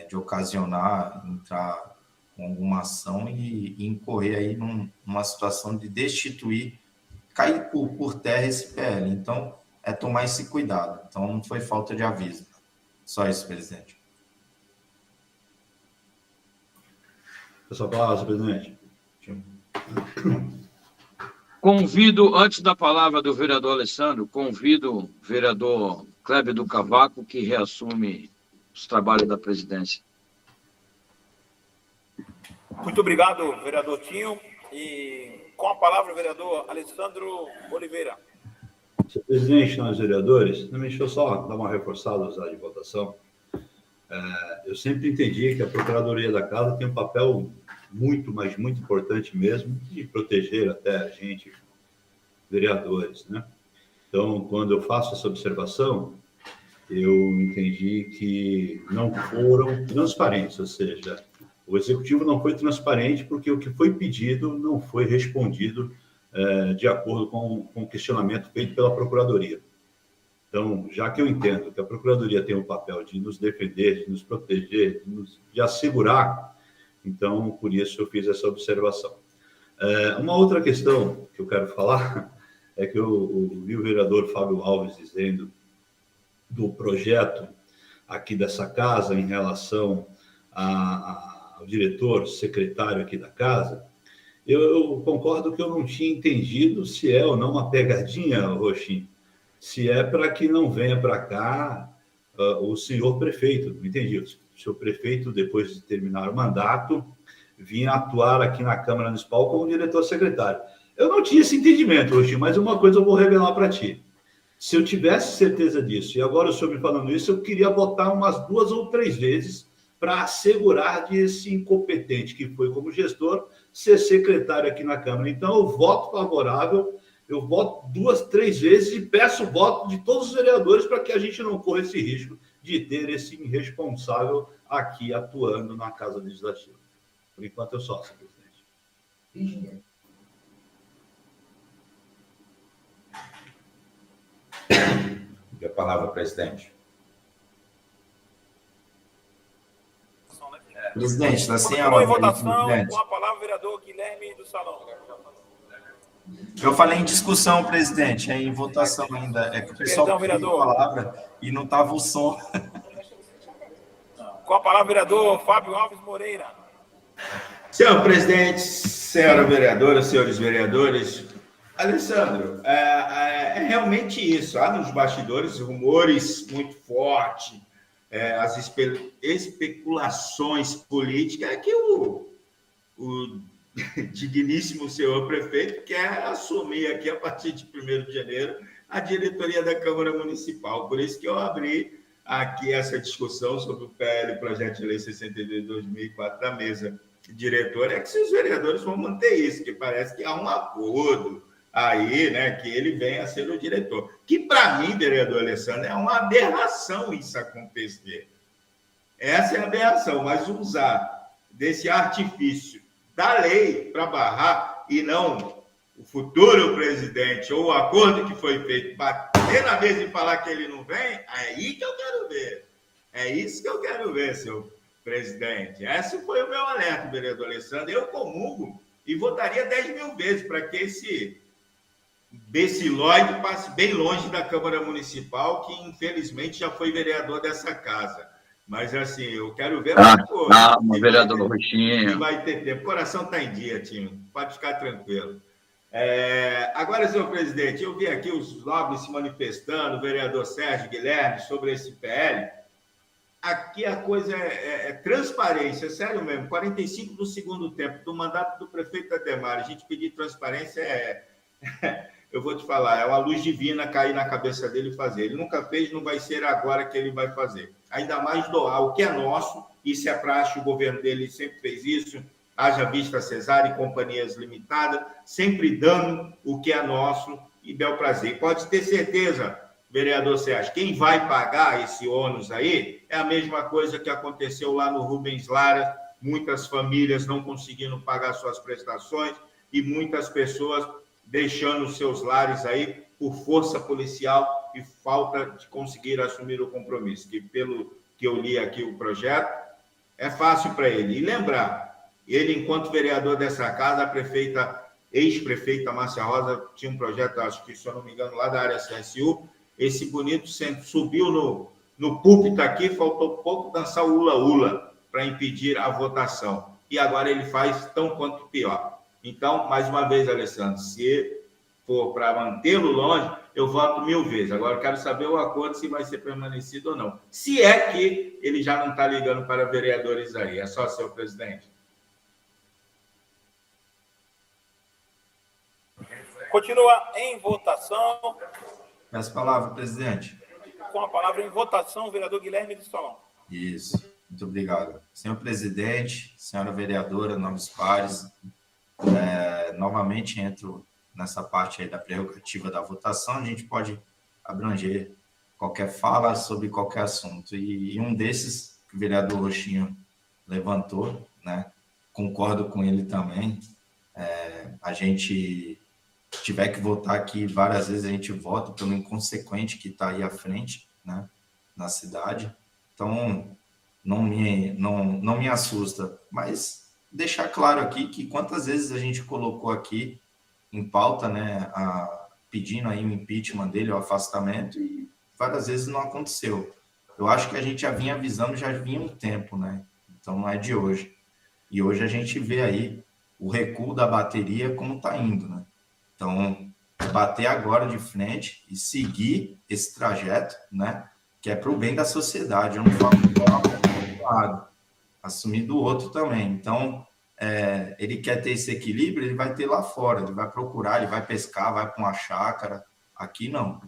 de ocasionar, entrar com alguma ação e incorrer aí numa situação de destituir, cair por terra esse PL. Então, é tomar esse cuidado. Então, não foi falta de aviso. Só isso, presidente. Pessoal, palavra, presidente. Convido, antes da palavra do vereador Alessandro, convido o vereador Kleber do Cavaco, que reassume os trabalhos da presidência. Muito obrigado, vereador Tinho. E com a palavra, o vereador Alessandro Oliveira. Senhor presidente, senhores vereadores, deixa eu só dar uma reforçada usar de votação. Eu sempre entendi que a Procuradoria da Casa tem um papel muito, mas muito importante mesmo, de proteger até a gente, vereadores, né? Então, quando eu faço essa observação, eu entendi que não foram transparentes, ou seja, o Executivo não foi transparente porque o que foi pedido não foi respondido de acordo com o questionamento feito pela Procuradoria. Então, já que eu entendo que a Procuradoria tem o papel de nos defender, de nos proteger, de assegurar, então, por isso eu fiz essa observação. Uma outra questão que eu quero falar é que eu ouvi o vereador Fábio Alves dizendo do projeto aqui dessa casa em relação ao diretor, secretário aqui da casa. Eu concordo que eu não tinha entendido se é ou não uma pegadinha, Roxinho, se é para que não venha para cá o senhor prefeito, não entendi. O senhor prefeito, depois de terminar o mandato, vinha atuar aqui na Câmara Municipal como diretor-secretário. Eu não tinha esse entendimento, Roxinho, mas uma coisa eu vou revelar para ti. Se eu tivesse certeza disso, e agora o senhor me falando isso, eu queria votar umas 2 ou 3 vezes para assegurar de esse incompetente que foi como gestor ser secretário aqui na Câmara. Então, eu voto favorável, eu voto 2, 3 vezes e peço o voto de todos os vereadores para que a gente não corra esse risco de ter esse irresponsável aqui atuando na Casa Legislativa. Por enquanto, eu só, senhor presidente. A palavra, presidente. Presidente, está sem a Continua em ordem, votação, presidente. com a palavra, o vereador Guilherme do Salão. Eu falei em discussão, presidente, é em votação ainda. É que o pessoal Perdão, pediu vereador. a palavra e não estava o som. Com a palavra, o vereador Fábio Alves Moreira. Senhor presidente, senhora vereadora, senhores vereadores, Alessandro, é realmente isso. Há nos bastidores rumores muito fortes, as especulações políticas, é que o digníssimo senhor prefeito quer assumir aqui, a partir de 1º de janeiro, a diretoria da Câmara Municipal. Por isso que eu abri aqui essa discussão sobre o PL, Projeto de Lei 62 de 2004, da mesa diretora, é que se os vereadores vão manter isso, que parece que há um acordo aí, né, que ele venha a ser o diretor. Que, para mim, vereador Alessandro, é uma aberração isso acontecer. Essa é a aberração, mas usar desse artifício da lei para barrar e não o futuro presidente ou o acordo que foi feito bater na mesa e falar que ele não vem, é aí que eu quero ver. É isso que eu quero ver, senhor presidente. Esse foi o meu alerta, vereador Alessandro. Eu comungo e votaria 10 mil vezes para que esse becilóide passe bem longe da Câmara Municipal, que infelizmente já foi vereador dessa casa. Mas assim, eu quero ver mais coisa. Vereador Roxinho. Vai ter tempo. O coração está em dia, time. Pode ficar tranquilo. Agora, senhor presidente, eu vi aqui os nobres se manifestando, o vereador Sérgio Guilherme, sobre esse PL. Aqui a coisa é transparência, sério mesmo. 45 do segundo tempo do mandato do prefeito Ademar. A gente pedir transparência eu vou te falar, é uma luz divina cair na cabeça dele e fazer. Ele nunca fez, não vai ser agora que ele vai fazer. Ainda mais doar o que é nosso, isso é praxe, o governo dele sempre fez isso, haja vista Cesar e companhias limitadas, sempre dando o que é nosso e bel prazer. Pode ter certeza, vereador Sérgio, quem vai pagar esse ônus aí é a mesma coisa que aconteceu lá no Rubens Lara, muitas famílias não conseguindo pagar suas prestações e muitas pessoas deixando seus lares aí por força policial e falta de conseguir assumir o compromisso, que pelo que eu li aqui o projeto, é fácil para ele. E lembrar, ele, enquanto vereador dessa casa, a ex-prefeita Márcia Rosa tinha um projeto, acho que, se eu não me engano, lá da área CSU, esse bonito centro subiu no púlpito aqui, faltou pouco dançar o ula-ula para impedir a votação. E agora ele faz tão quanto pior. Então, mais uma vez, Alessandro, se for para mantê-lo longe, eu voto 1000 vezes. Agora, eu quero saber o acordo se vai ser permanecido ou não. Se é que ele já não está ligando para vereadores aí. É só, senhor presidente. Continua em votação. Peço a palavra, presidente. Com a palavra em votação, o vereador Guilherme de Solon. Isso, muito obrigado. Senhor presidente, senhora vereadora, nobres pares, novamente entro nessa parte aí da prerrogativa da votação, a gente pode abranger qualquer fala sobre qualquer assunto. E um desses que o vereador Rochinho levantou, né, concordo com ele também, a gente tiver que votar aqui várias vezes, a gente vota pelo inconsequente que está aí à frente, né, na cidade. Então, não me assusta, mas deixar claro aqui que quantas vezes a gente colocou aqui em pauta, né, pedindo aí o impeachment dele, o afastamento, e várias vezes não aconteceu. Eu acho que a gente já vinha avisando, já vinha um tempo, né? Então não é de hoje. E hoje a gente vê aí o recuo da bateria como está indo, né? Então, bater agora de frente e seguir esse trajeto, né? Que é para o bem da sociedade. Eu não falo do lado, assumir do outro também. Então, ele quer ter esse equilíbrio, ele vai ter lá fora, ele vai procurar, ele vai pescar, vai para uma chácara. Aqui não.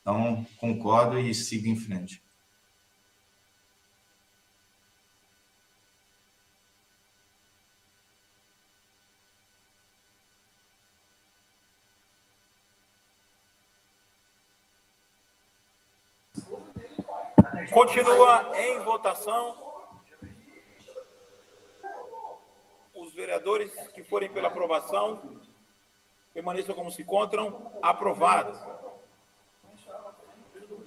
Então, concordo e sigo em frente. Continua em votação. Os vereadores que forem pela aprovação permaneçam como se encontram. Aprovados.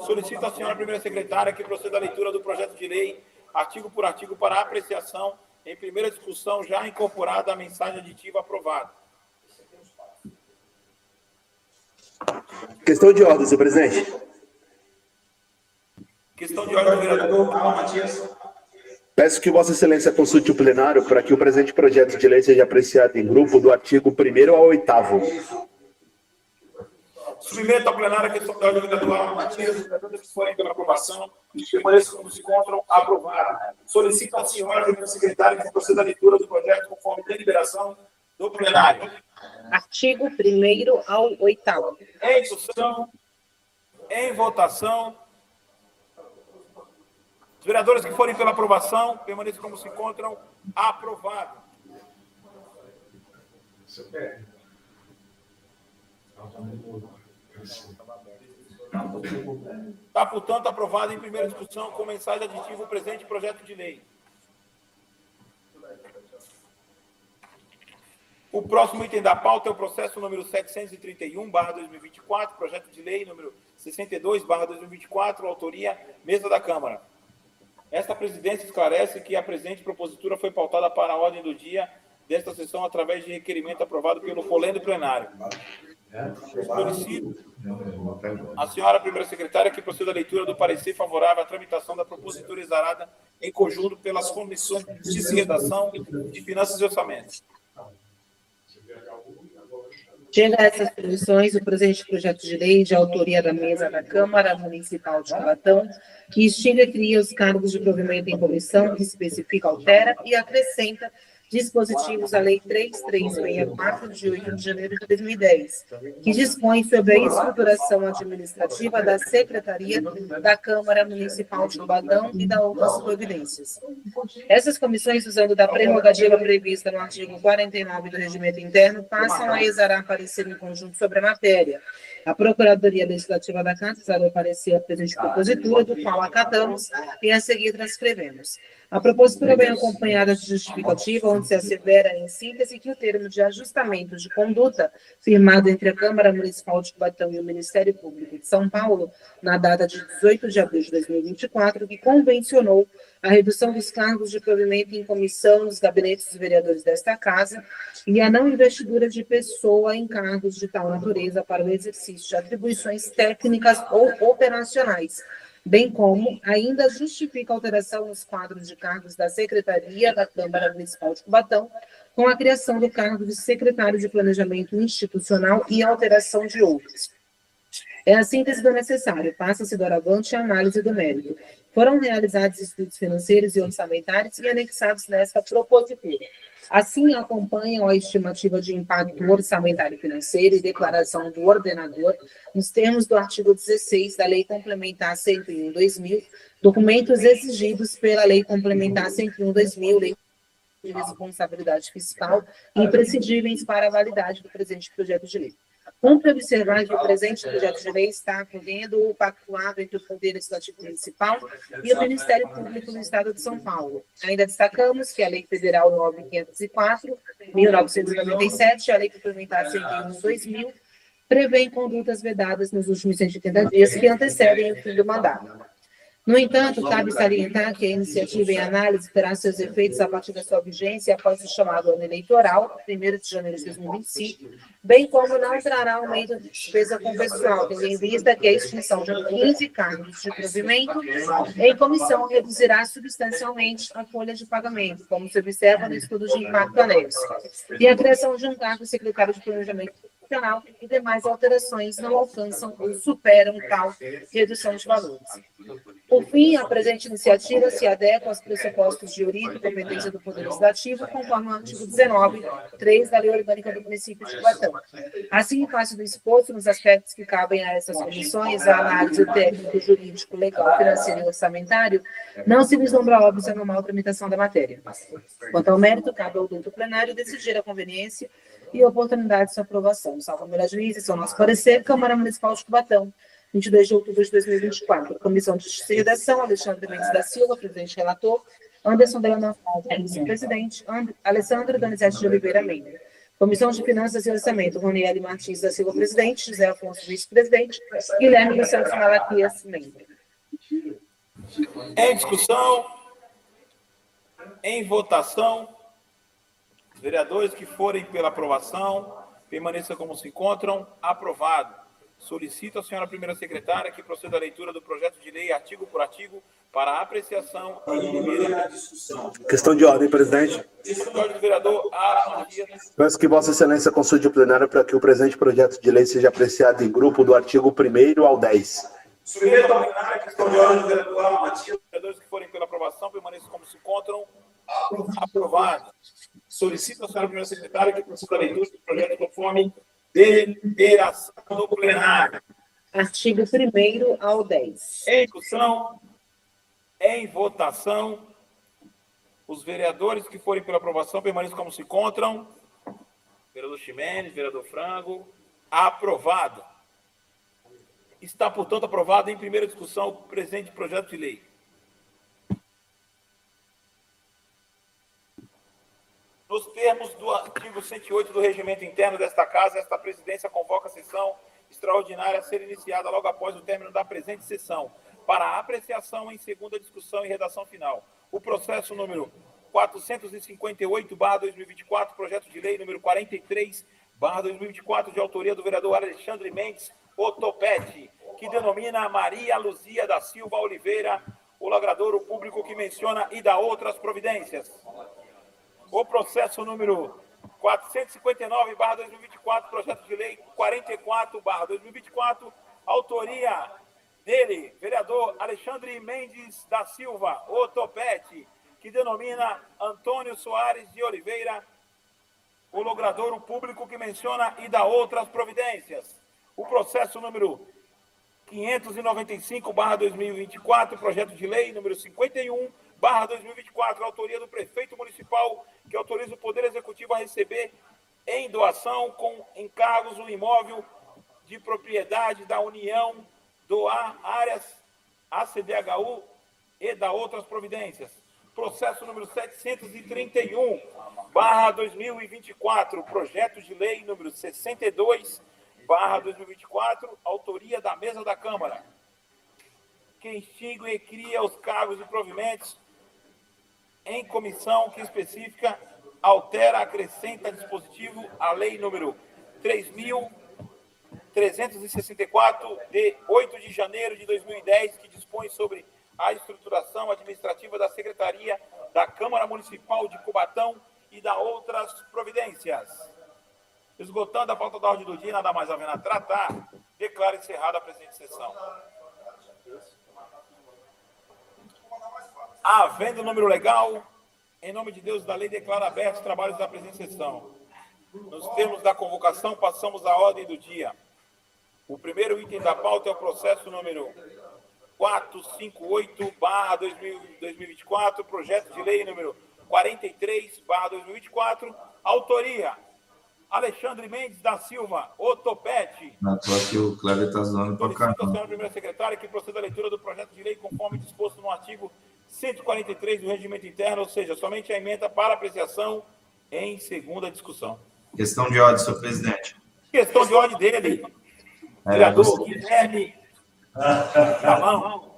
Solicito à senhora primeira secretária que proceda à leitura do projeto de lei, artigo por artigo, para apreciação em primeira discussão, já incorporada a mensagem aditiva aprovada. Questão de ordem, senhor presidente. Questão de ordem do vereador Carlos Matias. Peço que Vossa Excelência consulte o plenário para que o presente projeto de lei seja apreciado em grupo do artigo 1º ao 8º. Submeto ao plenário a questão de ordem do vereador Carlos Matias. Os vereadores que forem pela aprovação permaneçam como se encontram. Aprovado. Solicito à senhora primeira secretária que proceda à leitura do projeto conforme deliberação do plenário. Artigo 1º ao 8º. Em discussão, em votação. Os vereadores que forem pela aprovação, permaneçam como se encontram. Aprovado. Está, portanto, aprovado em primeira discussão com mensagem aditiva o presente projeto de lei. O próximo item da pauta é o processo número 731/2024, projeto de lei número 62/2024, autoria mesa da Câmara. Esta presidência esclarece que a presente propositura foi pautada para a ordem do dia desta sessão através de requerimento aprovado pelo Polêmico Plenário. Solicito a senhora primeira secretária que proceda à leitura do parecer favorável à tramitação da propositura exarada em conjunto pelas comissões de Justiça e Redação, de Finanças e Orçamentos. Chega a essas comissões o presente projeto de lei de autoria da mesa da Câmara Municipal de Cubatão, que extingue e cria os cargos de provimento em comissão, que especifica, altera e acrescenta dispositivos à Lei 3364, de 8 de janeiro de 2010, que dispõe sobre a estruturação administrativa da Secretaria da Câmara Municipal de Cubatão e da outras providências. Essas comissões, usando da prerrogativa prevista no artigo 49 do Regimento Interno, passam a exarar parecer em conjunto sobre a matéria. A Procuradoria Legislativa da Casa exarou parecer a presente propositura, do qual acatamos e a seguir transcrevemos. A propositura vem acompanhada de justificativa, onde se assevera, em síntese, que o termo de ajustamento de conduta firmado entre a Câmara Municipal de Cubatão e o Ministério Público de São Paulo, na data de 18 de abril de 2024, que convencionou a redução dos cargos de provimento em comissão nos gabinetes dos vereadores desta Casa e a não investidura de pessoa em cargos de tal natureza para o exercício de atribuições técnicas ou operacionais, bem como ainda justifica a alteração nos quadros de cargos da Secretaria da Câmara Municipal de Cubatão, com a criação do cargo de Secretário de Planejamento Institucional e alteração de outros. É a síntese do necessário, passa-se doravante a análise do mérito. Foram realizados estudos financeiros e orçamentários e anexados nesta propositura. Assim, acompanham a estimativa de impacto orçamentário financeiro e declaração do ordenador, nos termos do artigo 16 da Lei Complementar 101/2000, documentos exigidos pela Lei Complementar 101/2000, Lei de Responsabilidade Fiscal, imprescindíveis para a validade do presente projeto de lei. Cumpre observar que o presente projeto de lei está acolhendo o pactuado entre o Poder Legislativo Municipal e o Ministério Público do Estado de São Paulo. Ainda destacamos que a Lei Federal 9.504/1997 e a Lei Complementar 101/2000 prevêem condutas vedadas nos últimos 180 dias que antecedem o fim do mandato. No entanto, cabe salientar que a iniciativa em análise terá seus efeitos a partir da sua vigência após o chamado ano eleitoral, 1º de janeiro de 2025, bem como não trará aumento de despesa com pessoal, tendo em vista que a extinção de 15 cargos de provimento em comissão reduzirá substancialmente a folha de pagamento, como se observa no estudo de impacto anexo, e a criação de um cargo de secretário de Planejamento Institucional e demais alterações não alcançam ou superam tal redução de valores. Por fim, a presente iniciativa se adequa aos pressupostos de origem e competência do Poder Legislativo, conforme o artigo 19(3) da Lei Orgânica do Município de Cubatão. Assim, em face do exposto, nos aspectos que cabem a essas comissões, a análise técnico, jurídico, legal, financeiro e orçamentário, não se vislumbra óbvio a normal tramitação da matéria. Quanto ao mérito, cabe ao doutor plenário decidir a conveniência e a oportunidade de sua aprovação. Salvo a melhor juíza, esse é o nosso parecer, Câmara Municipal de Cubatão, 22 de outubro de 2024. Comissão de Justiça e Redação, Alexandre Mendes da Silva, presidente relator, Anderson Delano vice-presidente, Alessandro Donizete de Oliveira Mendes. Comissão de Finanças e Orçamento, Roniele Martins da Silva, presidente, José Afonso, vice-presidente, Guilherme dos Santos Malaquias, membro. Em discussão, em votação, os vereadores que forem pela aprovação, permaneçam como se encontram. Aprovado. Solicito à senhora primeira secretária que proceda à leitura do projeto de lei, artigo por artigo, para apreciação e primeira discussão. Questão de ordem, presidente. Questão de ordem do vereador Alan Dias. Peço que Vossa Excelência consulte o plenário para que o presente projeto de lei seja apreciado em grupo do artigo 1º ao 10. Submeto ao plenário a questão de ordem do vereador Alan Dias. Os vereadores que forem pela aprovação permaneçam como se encontram. Aprovado. Solicito à senhora primeira secretária que proceda à leitura do projeto conforme deliberação do plenário. Artigo 1º ao 10. Em discussão, em votação, os vereadores que forem pela aprovação permaneçam como se encontram. Vereador Ximenes, vereador Frango. Aprovado. Está, portanto, aprovado em primeira discussão o presente projeto de lei. Nos termos do artigo 108 do Regimento Interno desta Casa, esta presidência convoca a sessão extraordinária a ser iniciada logo após o término da presente sessão, para apreciação em segunda discussão e redação final. O processo número 458/2024, projeto de lei número 43/2024, de autoria do vereador Alexandre Mendes Otopete, que denomina Maria Luzia da Silva Oliveira, o logradouro público que menciona e dá outras providências. O processo número 459/2024, projeto de lei 44/2024, autoria dele, vereador Alexandre Mendes da Silva Otopete, que denomina Antônio Soares de Oliveira, o logradouro público que menciona e dá outras providências. O processo número 595/2024, projeto de lei número 51/2024, autoria do prefeito municipal, que autoriza o Poder Executivo a receber em doação com encargos o imóvel de propriedade da União, doar áreas ACDHU e dar outras providências. Processo número 731/2024, projeto de lei número 62/2024, autoria da mesa da Câmara, que extingue e cria os cargos e provimentos em comissão que especifica, altera, acrescenta dispositivo à lei número 3.300 364, de 8 de janeiro de 2010, que dispõe sobre a estruturação administrativa da Secretaria da Câmara Municipal de Cubatão e da outras providências. Esgotando a pauta da ordem do dia, nada mais havendo a tratar, declaro encerrada a presente sessão. Havendo número legal, em nome de Deus e da lei, declaro abertos os trabalhos da presente sessão. Nos termos da convocação, passamos à ordem do dia. O primeiro item da pauta é o processo número 458/2024, projeto de lei número 43/2024, autoria Alexandre Mendes da Silva, Otopete. Estou aqui, o Cléber está zoando para cá. Solicito à senhora primeira secretária que proceda a leitura do projeto de lei conforme disposto no artigo 143 do Regimento Interno, ou seja, somente a emenda para apreciação em segunda discussão. Questão de ordem, senhor presidente. Questão de ordem dele. Vereador Guilherme Galão.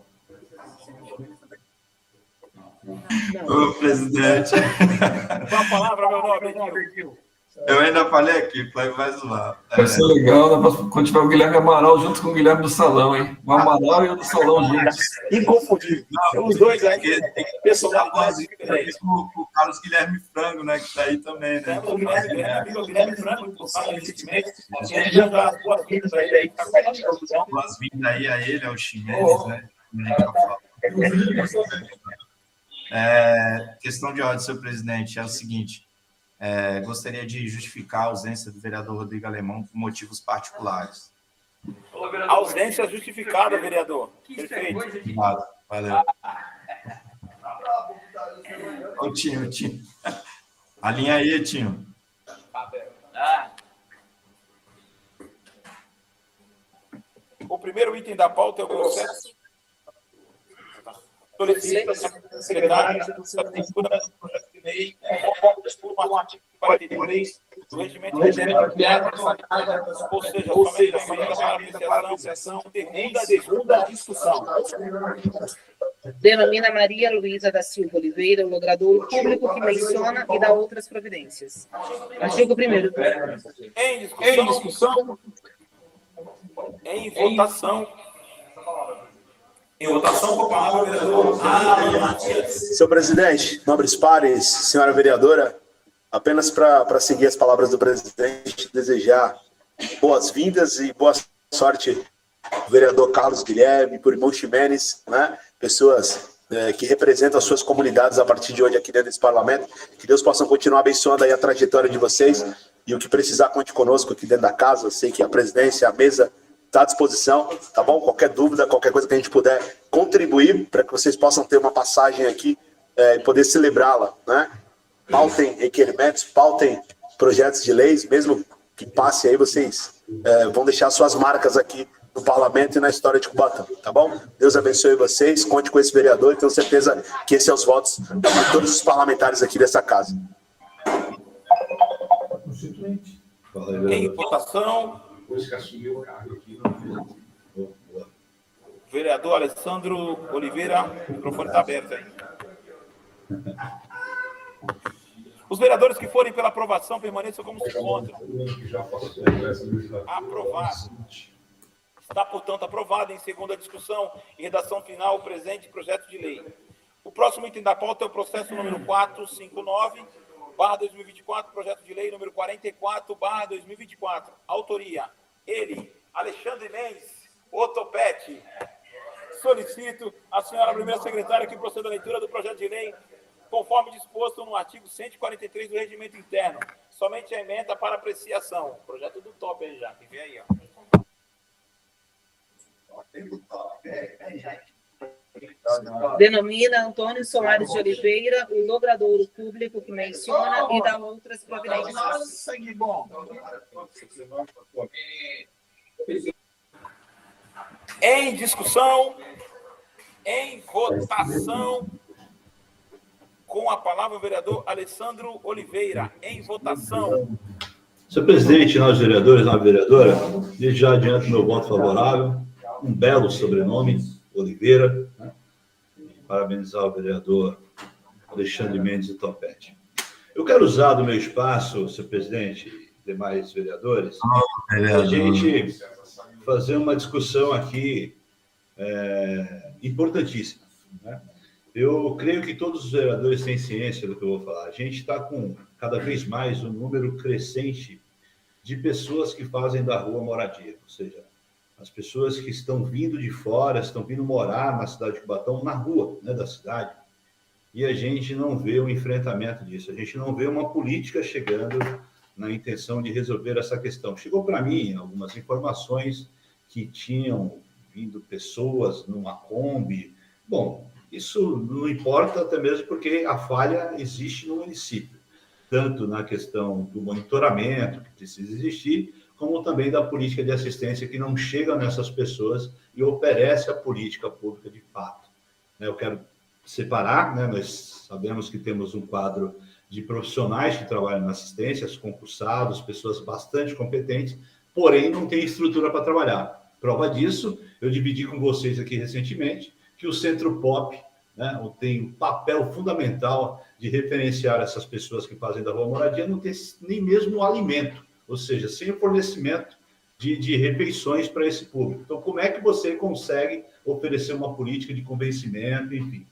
Ô, presidente. Qual a palavra, meu nobre? Eu ainda falei aqui, vai zoar. Vai ser legal, né? Quando tiver o Guilherme Amaral junto com o Guilherme do Salão, hein? O Amaral e o do Salão juntos. Inconfundível. Os dois aí. Personalidade o Carlos Guilherme Frango, né? Que está aí também, né? O Guilherme Frango, já dá as boas-vindas aí. Boas-vindas aí a ele, ao Ximenes, né? Questão de ordem, senhor presidente, é o seguinte. Gostaria de justificar a ausência do vereador Rodrigo Alemão por motivos particulares. Ausência justificada, vereador. Perfeito. Obrigado, valeu. Ô, Tinho. Alinha aí, Tinho. O primeiro item da pauta é o processo. Solicito a secretária da leitura do projeto de lei, conforme disposto no artigo 43 do Regimento Interno, ou seja, somente a apreciação segunda discussão. Denomina Maria Luísa da Silva Oliveira o logradouro público que menciona e dá outras providências. Artigo 1º. Em discussão. Em votação. Em votação, com a palavra, vereador Alan Matias. Senhor presidente, nobres pares, senhora vereadora, apenas para seguir as palavras do presidente, desejar boas-vindas e boa sorte ao vereador Carlos Guilherme, por irmão Ximenes, né? Pessoas que representam as suas comunidades a partir de hoje aqui dentro desse parlamento. Que Deus possa continuar abençoando aí a trajetória de vocês e o que precisar, conte conosco aqui dentro da casa. Eu sei que a presidência, a mesa está à disposição, tá bom? Qualquer dúvida, qualquer coisa que a gente puder contribuir para que vocês possam ter uma passagem aqui e poder celebrá-la, né? Pautem requerimentos, pautem projetos de leis, mesmo que passe aí, vocês vão deixar suas marcas aqui no parlamento e na história de Cubatão, tá bom? Deus abençoe vocês, conte com esse vereador e tenho certeza que esses são os votos de todos os parlamentares aqui dessa casa. Em votação. Vereador Alessandro Oliveira, o microfone está aberto aí. Os vereadores que forem pela aprovação permaneçam como se encontram. Aprovado. Está, portanto, aprovado em segunda discussão e redação final o presente projeto de lei. O próximo item da pauta é o processo número 459/2024, projeto de lei número 44/2024. Autoria, ele, Alexandre Mendes, Otopete. Solicito a senhora primeira secretária que proceda à leitura do projeto de lei conforme disposto no artigo 143 do Regimento Interno. Somente a emenda para apreciação. Projeto do top aí já, que vem aí, ó. Denomina Antônio Soares de Oliveira o logradouro público que menciona e dá outras providências. Em discussão, em votação, com a palavra o vereador Alessandro Oliveira. Em votação. Senhor presidente, nós vereadores, nós vereadora, desde já adianto meu voto favorável, um belo sobrenome, Oliveira, né? Parabenizar o vereador Alexandre Mendes e Topete. Eu quero usar do meu espaço, senhor presidente e demais vereadores, a gente fazer uma discussão aqui importantíssima, né? Eu creio que todos os vereadores têm ciência do que eu vou falar. A gente está com cada vez mais um número crescente de pessoas que fazem da rua moradia, ou seja, as pessoas que estão vindo de fora, estão vindo morar na cidade de Cubatão, na rua, né, da cidade, e a gente não vê o enfrentamento disso, a gente não vê uma política chegando na intenção de resolver essa questão. Chegou para mim algumas informações que tinham vindo pessoas numa Kombi. Bom, isso não importa, até mesmo porque a falha existe no município, tanto na questão do monitoramento, que precisa existir, como também da política de assistência, que não chega nessas pessoas e oferece a política pública de fato. Eu quero separar, né? Nós sabemos que temos um quadro de profissionais que trabalham na assistência, concursados, pessoas bastante competentes, porém não tem estrutura para trabalhar. Prova disso, eu dividi com vocês aqui recentemente que o Centro Pop, né, tem um papel fundamental de referenciar essas pessoas que fazem da rua moradia, não tem nem mesmo o alimento, ou seja, sem o fornecimento de refeições para esse público. Então, como é que você consegue oferecer uma política de convencimento, enfim?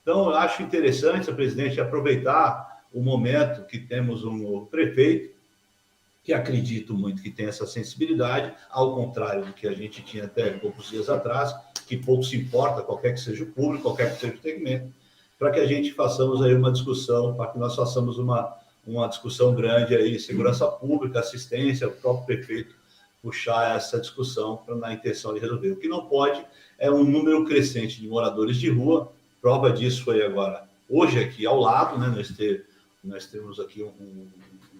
Então, eu acho interessante, senhor presidente, aproveitar o momento que temos um novo prefeito, que acredito muito que tem essa sensibilidade, ao contrário do que a gente tinha até poucos dias atrás, que pouco se importa, qualquer que seja o público, qualquer que seja o segmento, para que a gente façamos aí uma discussão, para que nós façamos uma discussão grande aí, segurança pública, assistência, o próprio prefeito puxar essa discussão na intenção de resolver. O que não pode é um número crescente de moradores de rua. Prova disso foi agora, hoje aqui ao lado, né, nós temos aqui um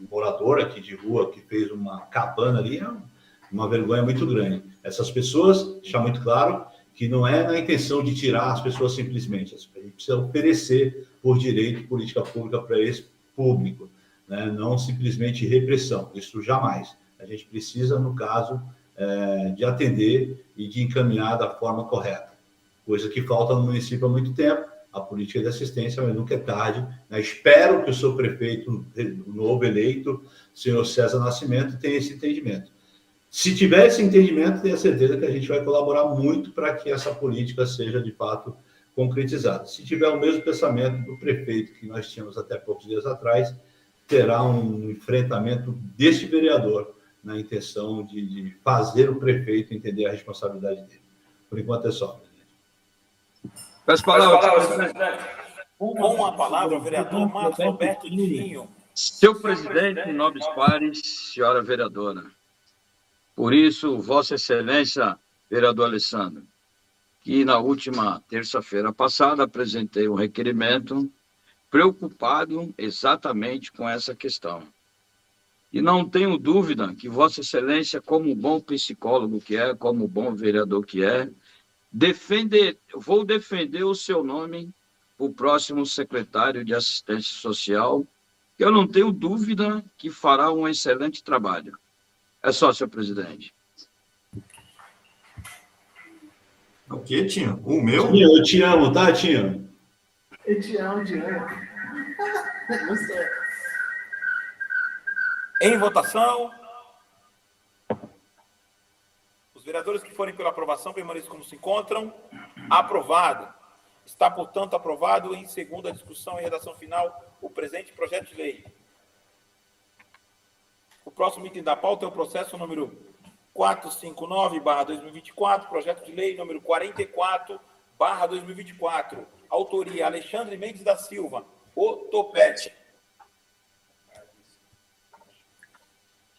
morador aqui de rua que fez uma cabana ali, é uma vergonha muito grande. Essas pessoas, deixar muito claro, que não é na intenção de tirar as pessoas simplesmente, a gente precisa oferecer por direito política pública para esse público, né? Não simplesmente repressão, isso jamais. A gente precisa, no caso, de atender e de encaminhar da forma correta, coisa que falta no município há muito tempo, a política de assistência, mas nunca é tarde, né? Espero que o seu prefeito, o novo eleito, o senhor César Nascimento, tenha esse entendimento. Se tiver esse entendimento, tenha certeza que a gente vai colaborar muito para que essa política seja, de fato, concretizada. Se tiver o mesmo pensamento do prefeito que nós tínhamos até poucos dias atrás, terá um enfrentamento deste vereador na intenção de fazer o prefeito entender a responsabilidade dele. Por enquanto é só, presidente. Peço palavras, presidente. Com a palavra, o vereador Marcos Roberto Dinho. Senhor presidente, nobres pares, senhora vereadora. Por isso, Vossa Excelência, vereador Alessandro, que na última terça-feira passada apresentei um requerimento preocupado exatamente com essa questão. E não tenho dúvida que Vossa Excelência, como bom psicólogo que é, como bom vereador que é, vou defender o seu nome para o próximo secretário de Assistência Social, que eu não tenho dúvida que fará um excelente trabalho. É só, senhor presidente. O quê, Tinha? O meu? Tinha, eu te amo, tá, Tinha? Eu te amo, Dinho. Em votação. Os vereadores que forem pela aprovação permaneçam como se encontram. Aprovado. Está, portanto, aprovado em segunda discussão e redação final o presente projeto de lei. O próximo item da pauta é o processo número 459/2024, projeto de lei número 44/2024. Autoria Alexandre Mendes da Silva, o Topete.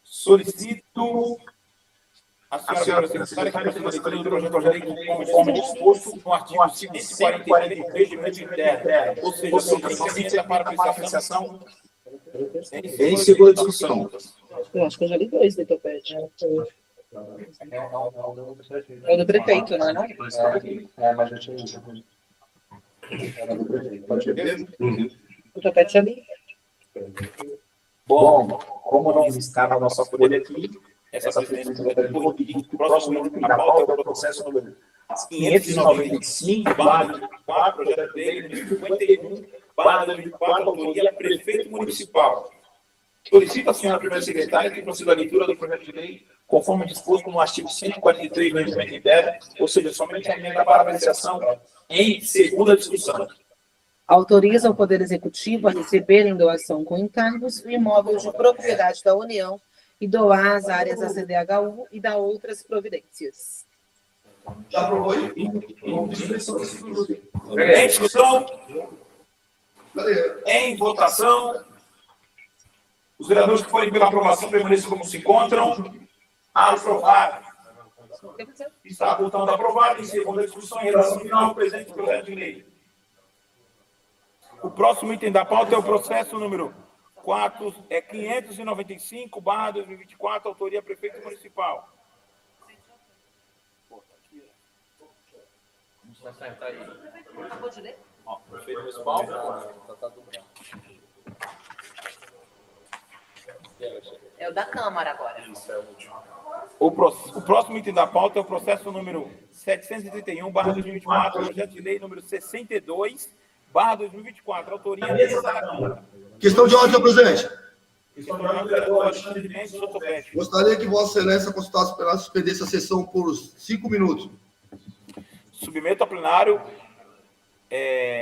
Solicito a senhora secretária que proceda a leitura do projeto de lei conforme disposto no artigo 143 do regimento interno, ou seja, sem encaminhamento para apreciação em segunda discussão. Eu acho que eu já li dois do Topete. É o do prefeito, não é? Não? Mas eu tinha... O Topete já li. Bom, como não estava a nossa folha aqui, essa presidência vai ter o próximo item da pauta é o processo número 595/2024, projeto de lei número 51/2024, autoria prefeito municipal. Solicito a senhora primeira secretária que proceda a leitura do projeto de lei conforme disposto no artigo 143 do regimento interno, ou seja, somente a emenda para apreciação em segunda discussão. Autoriza o Poder Executivo a receber em doação com encargos o imóvel de propriedade da União e doar as áreas da CDHU e dar outras providências. Já aprovou isso? Em discussão? Em votação? Os vereadores que forem pela aprovação permaneçam como se encontram. Aprovado. Está votando aprovado. Em segunda discussão, em redação final, o presente projeto de lei. O próximo item da pauta é o processo número 595/2024, autoria prefeito municipal. Vamos acertar aí. Acabou de ler? Ó, prefeito municipal. É o da Câmara agora. Isso é o último. O próximo item da pauta é o processo número 731/2024, projeto de lei número 62/2024, autoria mesa da Câmara. Questão de ordem, senhor presidente. Questão de ordem do vereador Alexandre de Mendes Sotopete. Gostaria que Vossa Excelência consultasse o plenário suspendesse a sessão por 5 minutos. Submeto ao plenário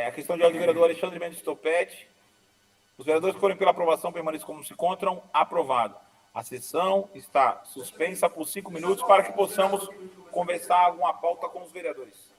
a questão de ordem do vereador Alexandre Mendes Sotopete. Os vereadores que forem pela aprovação permaneçam como se encontram. Aprovado. A sessão está suspensa por 5 minutos para que possamos conversar alguma pauta com os vereadores.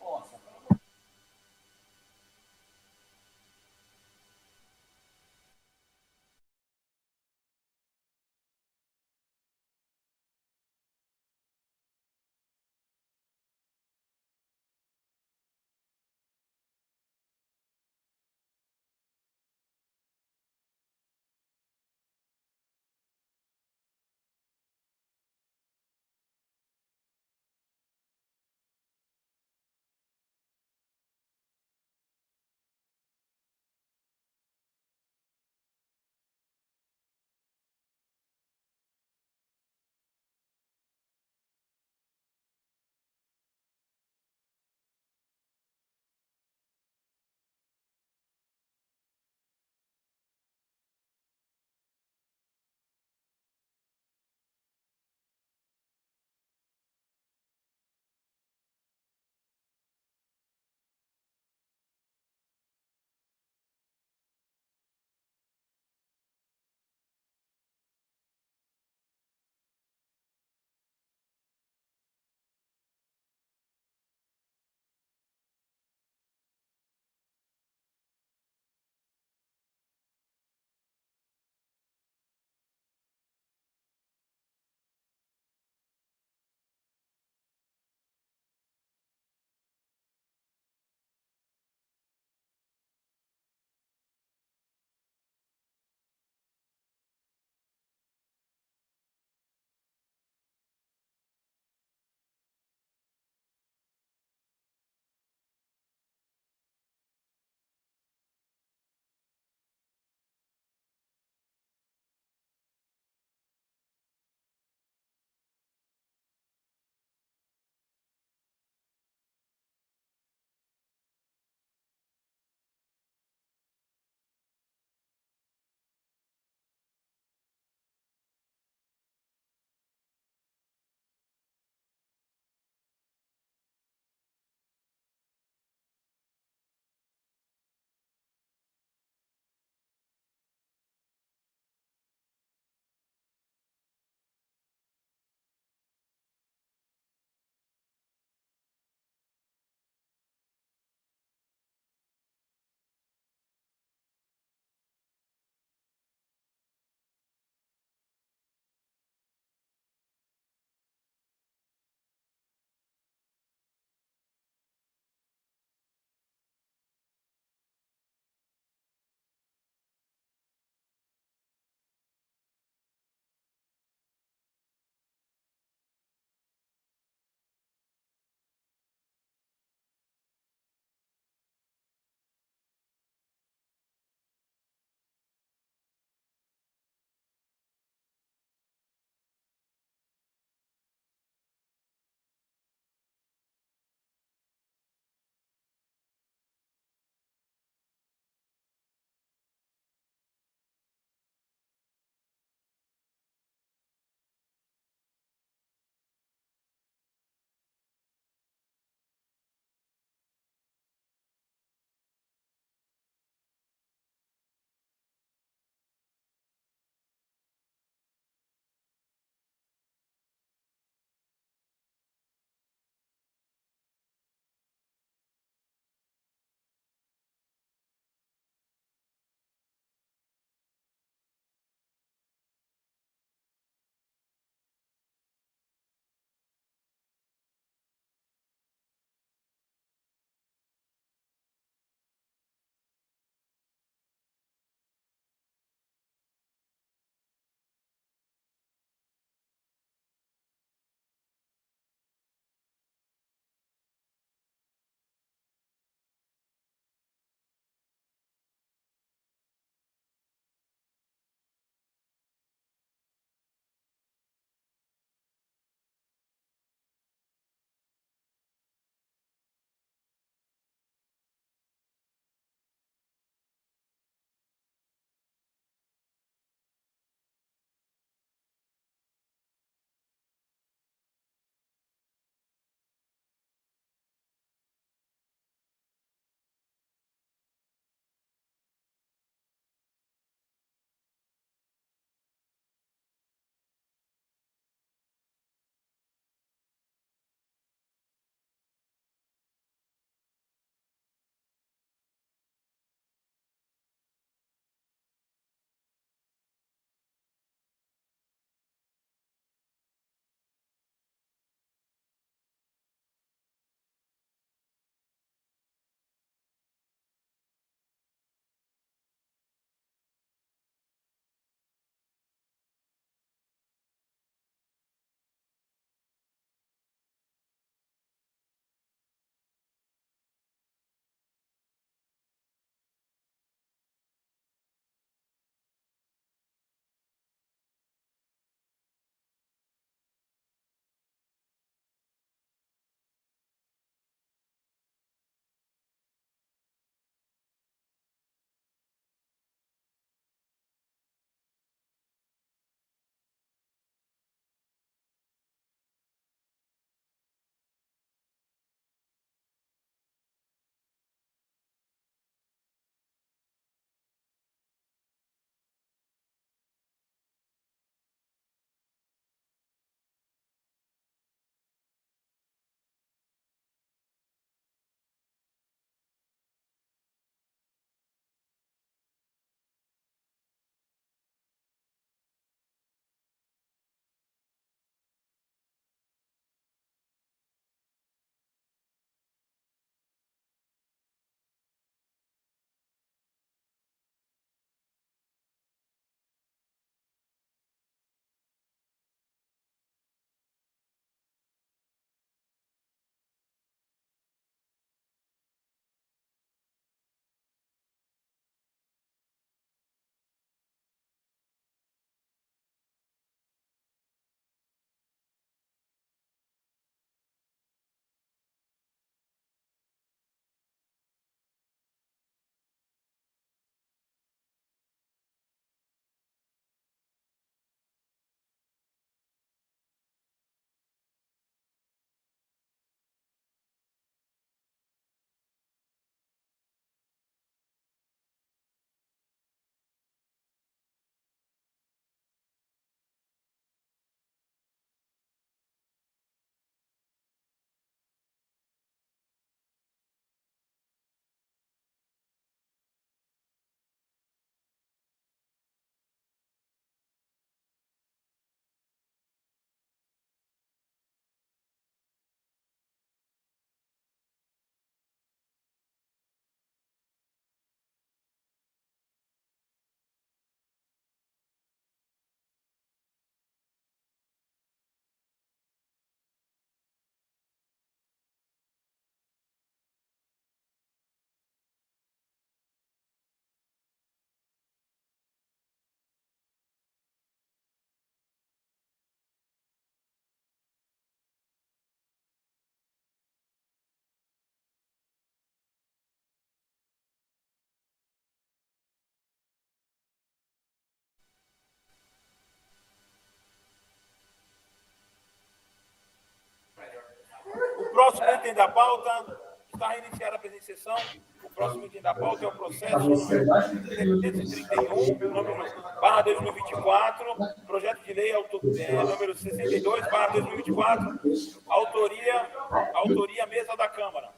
item da pauta. Está reiniciada a presente sessão. O próximo item da pauta é o processo 731, /2024, projeto de lei número 62, /2024, autoria mesa da Câmara.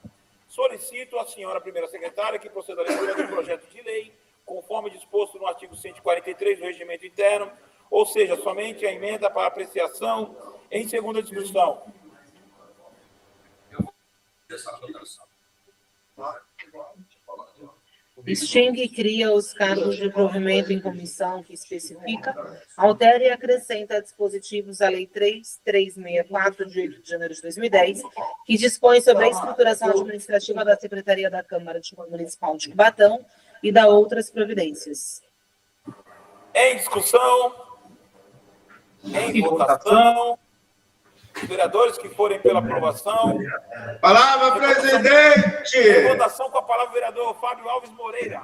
Solicito à senhora primeira secretária que proceda à leitura do projeto de lei, conforme disposto no artigo 143 do Regimento Interno, ou seja, somente a emenda para apreciação em segunda discussão. Extingue e cria os cargos de provimento em comissão que especifica, altera e acrescenta dispositivos à Lei 3.364, de 8 de janeiro de 2010, que dispõe sobre a estruturação administrativa da Secretaria da Câmara Municipal de Cubatão e da outras providências. Em discussão, em votação, os vereadores que forem pela aprovação. Palavra, presidente! Em votação com a palavra o vereador Fábio Alves Moreira.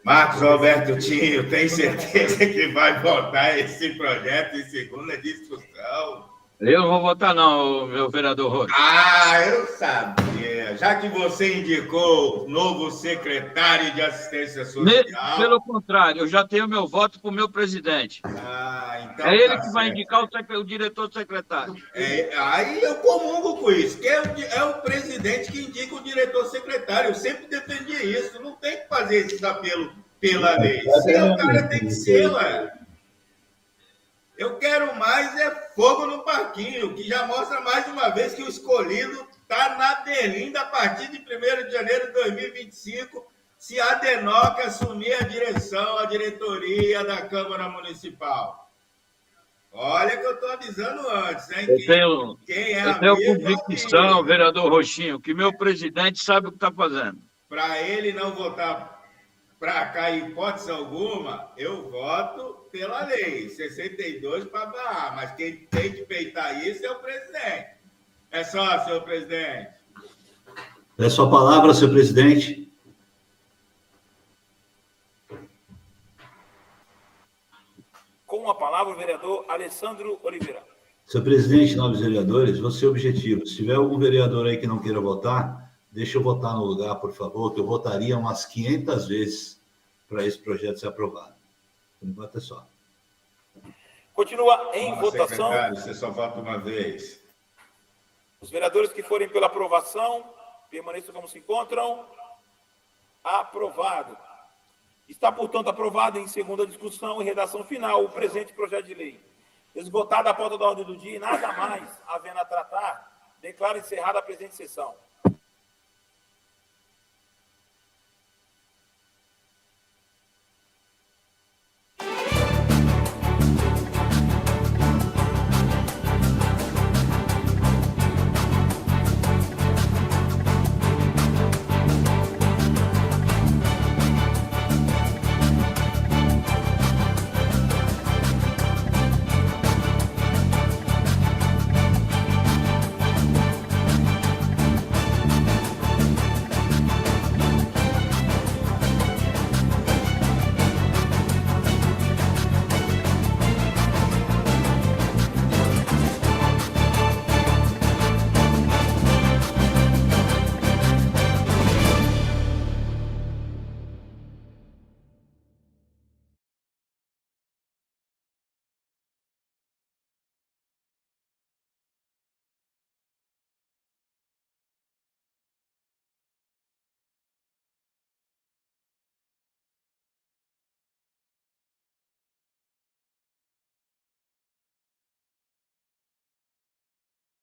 Marcos Roberto Tinho, tem certeza que vai votar esse projeto em segunda discussão? Eu não vou votar, não, meu vereador Rocha. Ah, eu sabia. Já que você indicou o novo secretário de Assistência Social... Pelo contrário, eu já tenho meu voto para o meu presidente. Então é ele tá que vai certo. indicar o diretor secretário. Aí eu comungo com isso, que é o presidente que indica o diretor secretário. Eu sempre defendi isso. Não tem que fazer esse apelo pela lei. O cara tem que ser, ué. Eu quero mais fogo no parquinho, que já mostra mais uma vez que o escolhido está na berlinda a partir de 1º de janeiro de 2025, se a DENOC assumir a diretoria da Câmara Municipal. Olha que eu estou avisando antes, hein? Eu tenho convicção, vereador Rochinho, que meu presidente sabe o que está fazendo. Para ele não votar para cá em hipótese alguma, eu voto pela lei, 62 para barrar, mas quem tem que peitar isso é o presidente. É só, senhor presidente. É sua palavra, senhor presidente. Com a palavra o vereador Alessandro Oliveira. Senhor presidente, nobres vereadores, vou ser objetivo. Se tiver algum vereador aí que não queira votar, deixa eu votar no lugar, por favor, que eu votaria umas 500 vezes para esse projeto ser aprovado. Por enquanto é só. Continua em votação. Secretário, você só vota uma vez. Os vereadores que forem pela aprovação, permaneçam como se encontram. Aprovado. Está, portanto, aprovado em segunda discussão e redação final o presente projeto de lei. Esgotada a pauta da ordem do dia e nada mais havendo a tratar, declaro encerrada a presente sessão.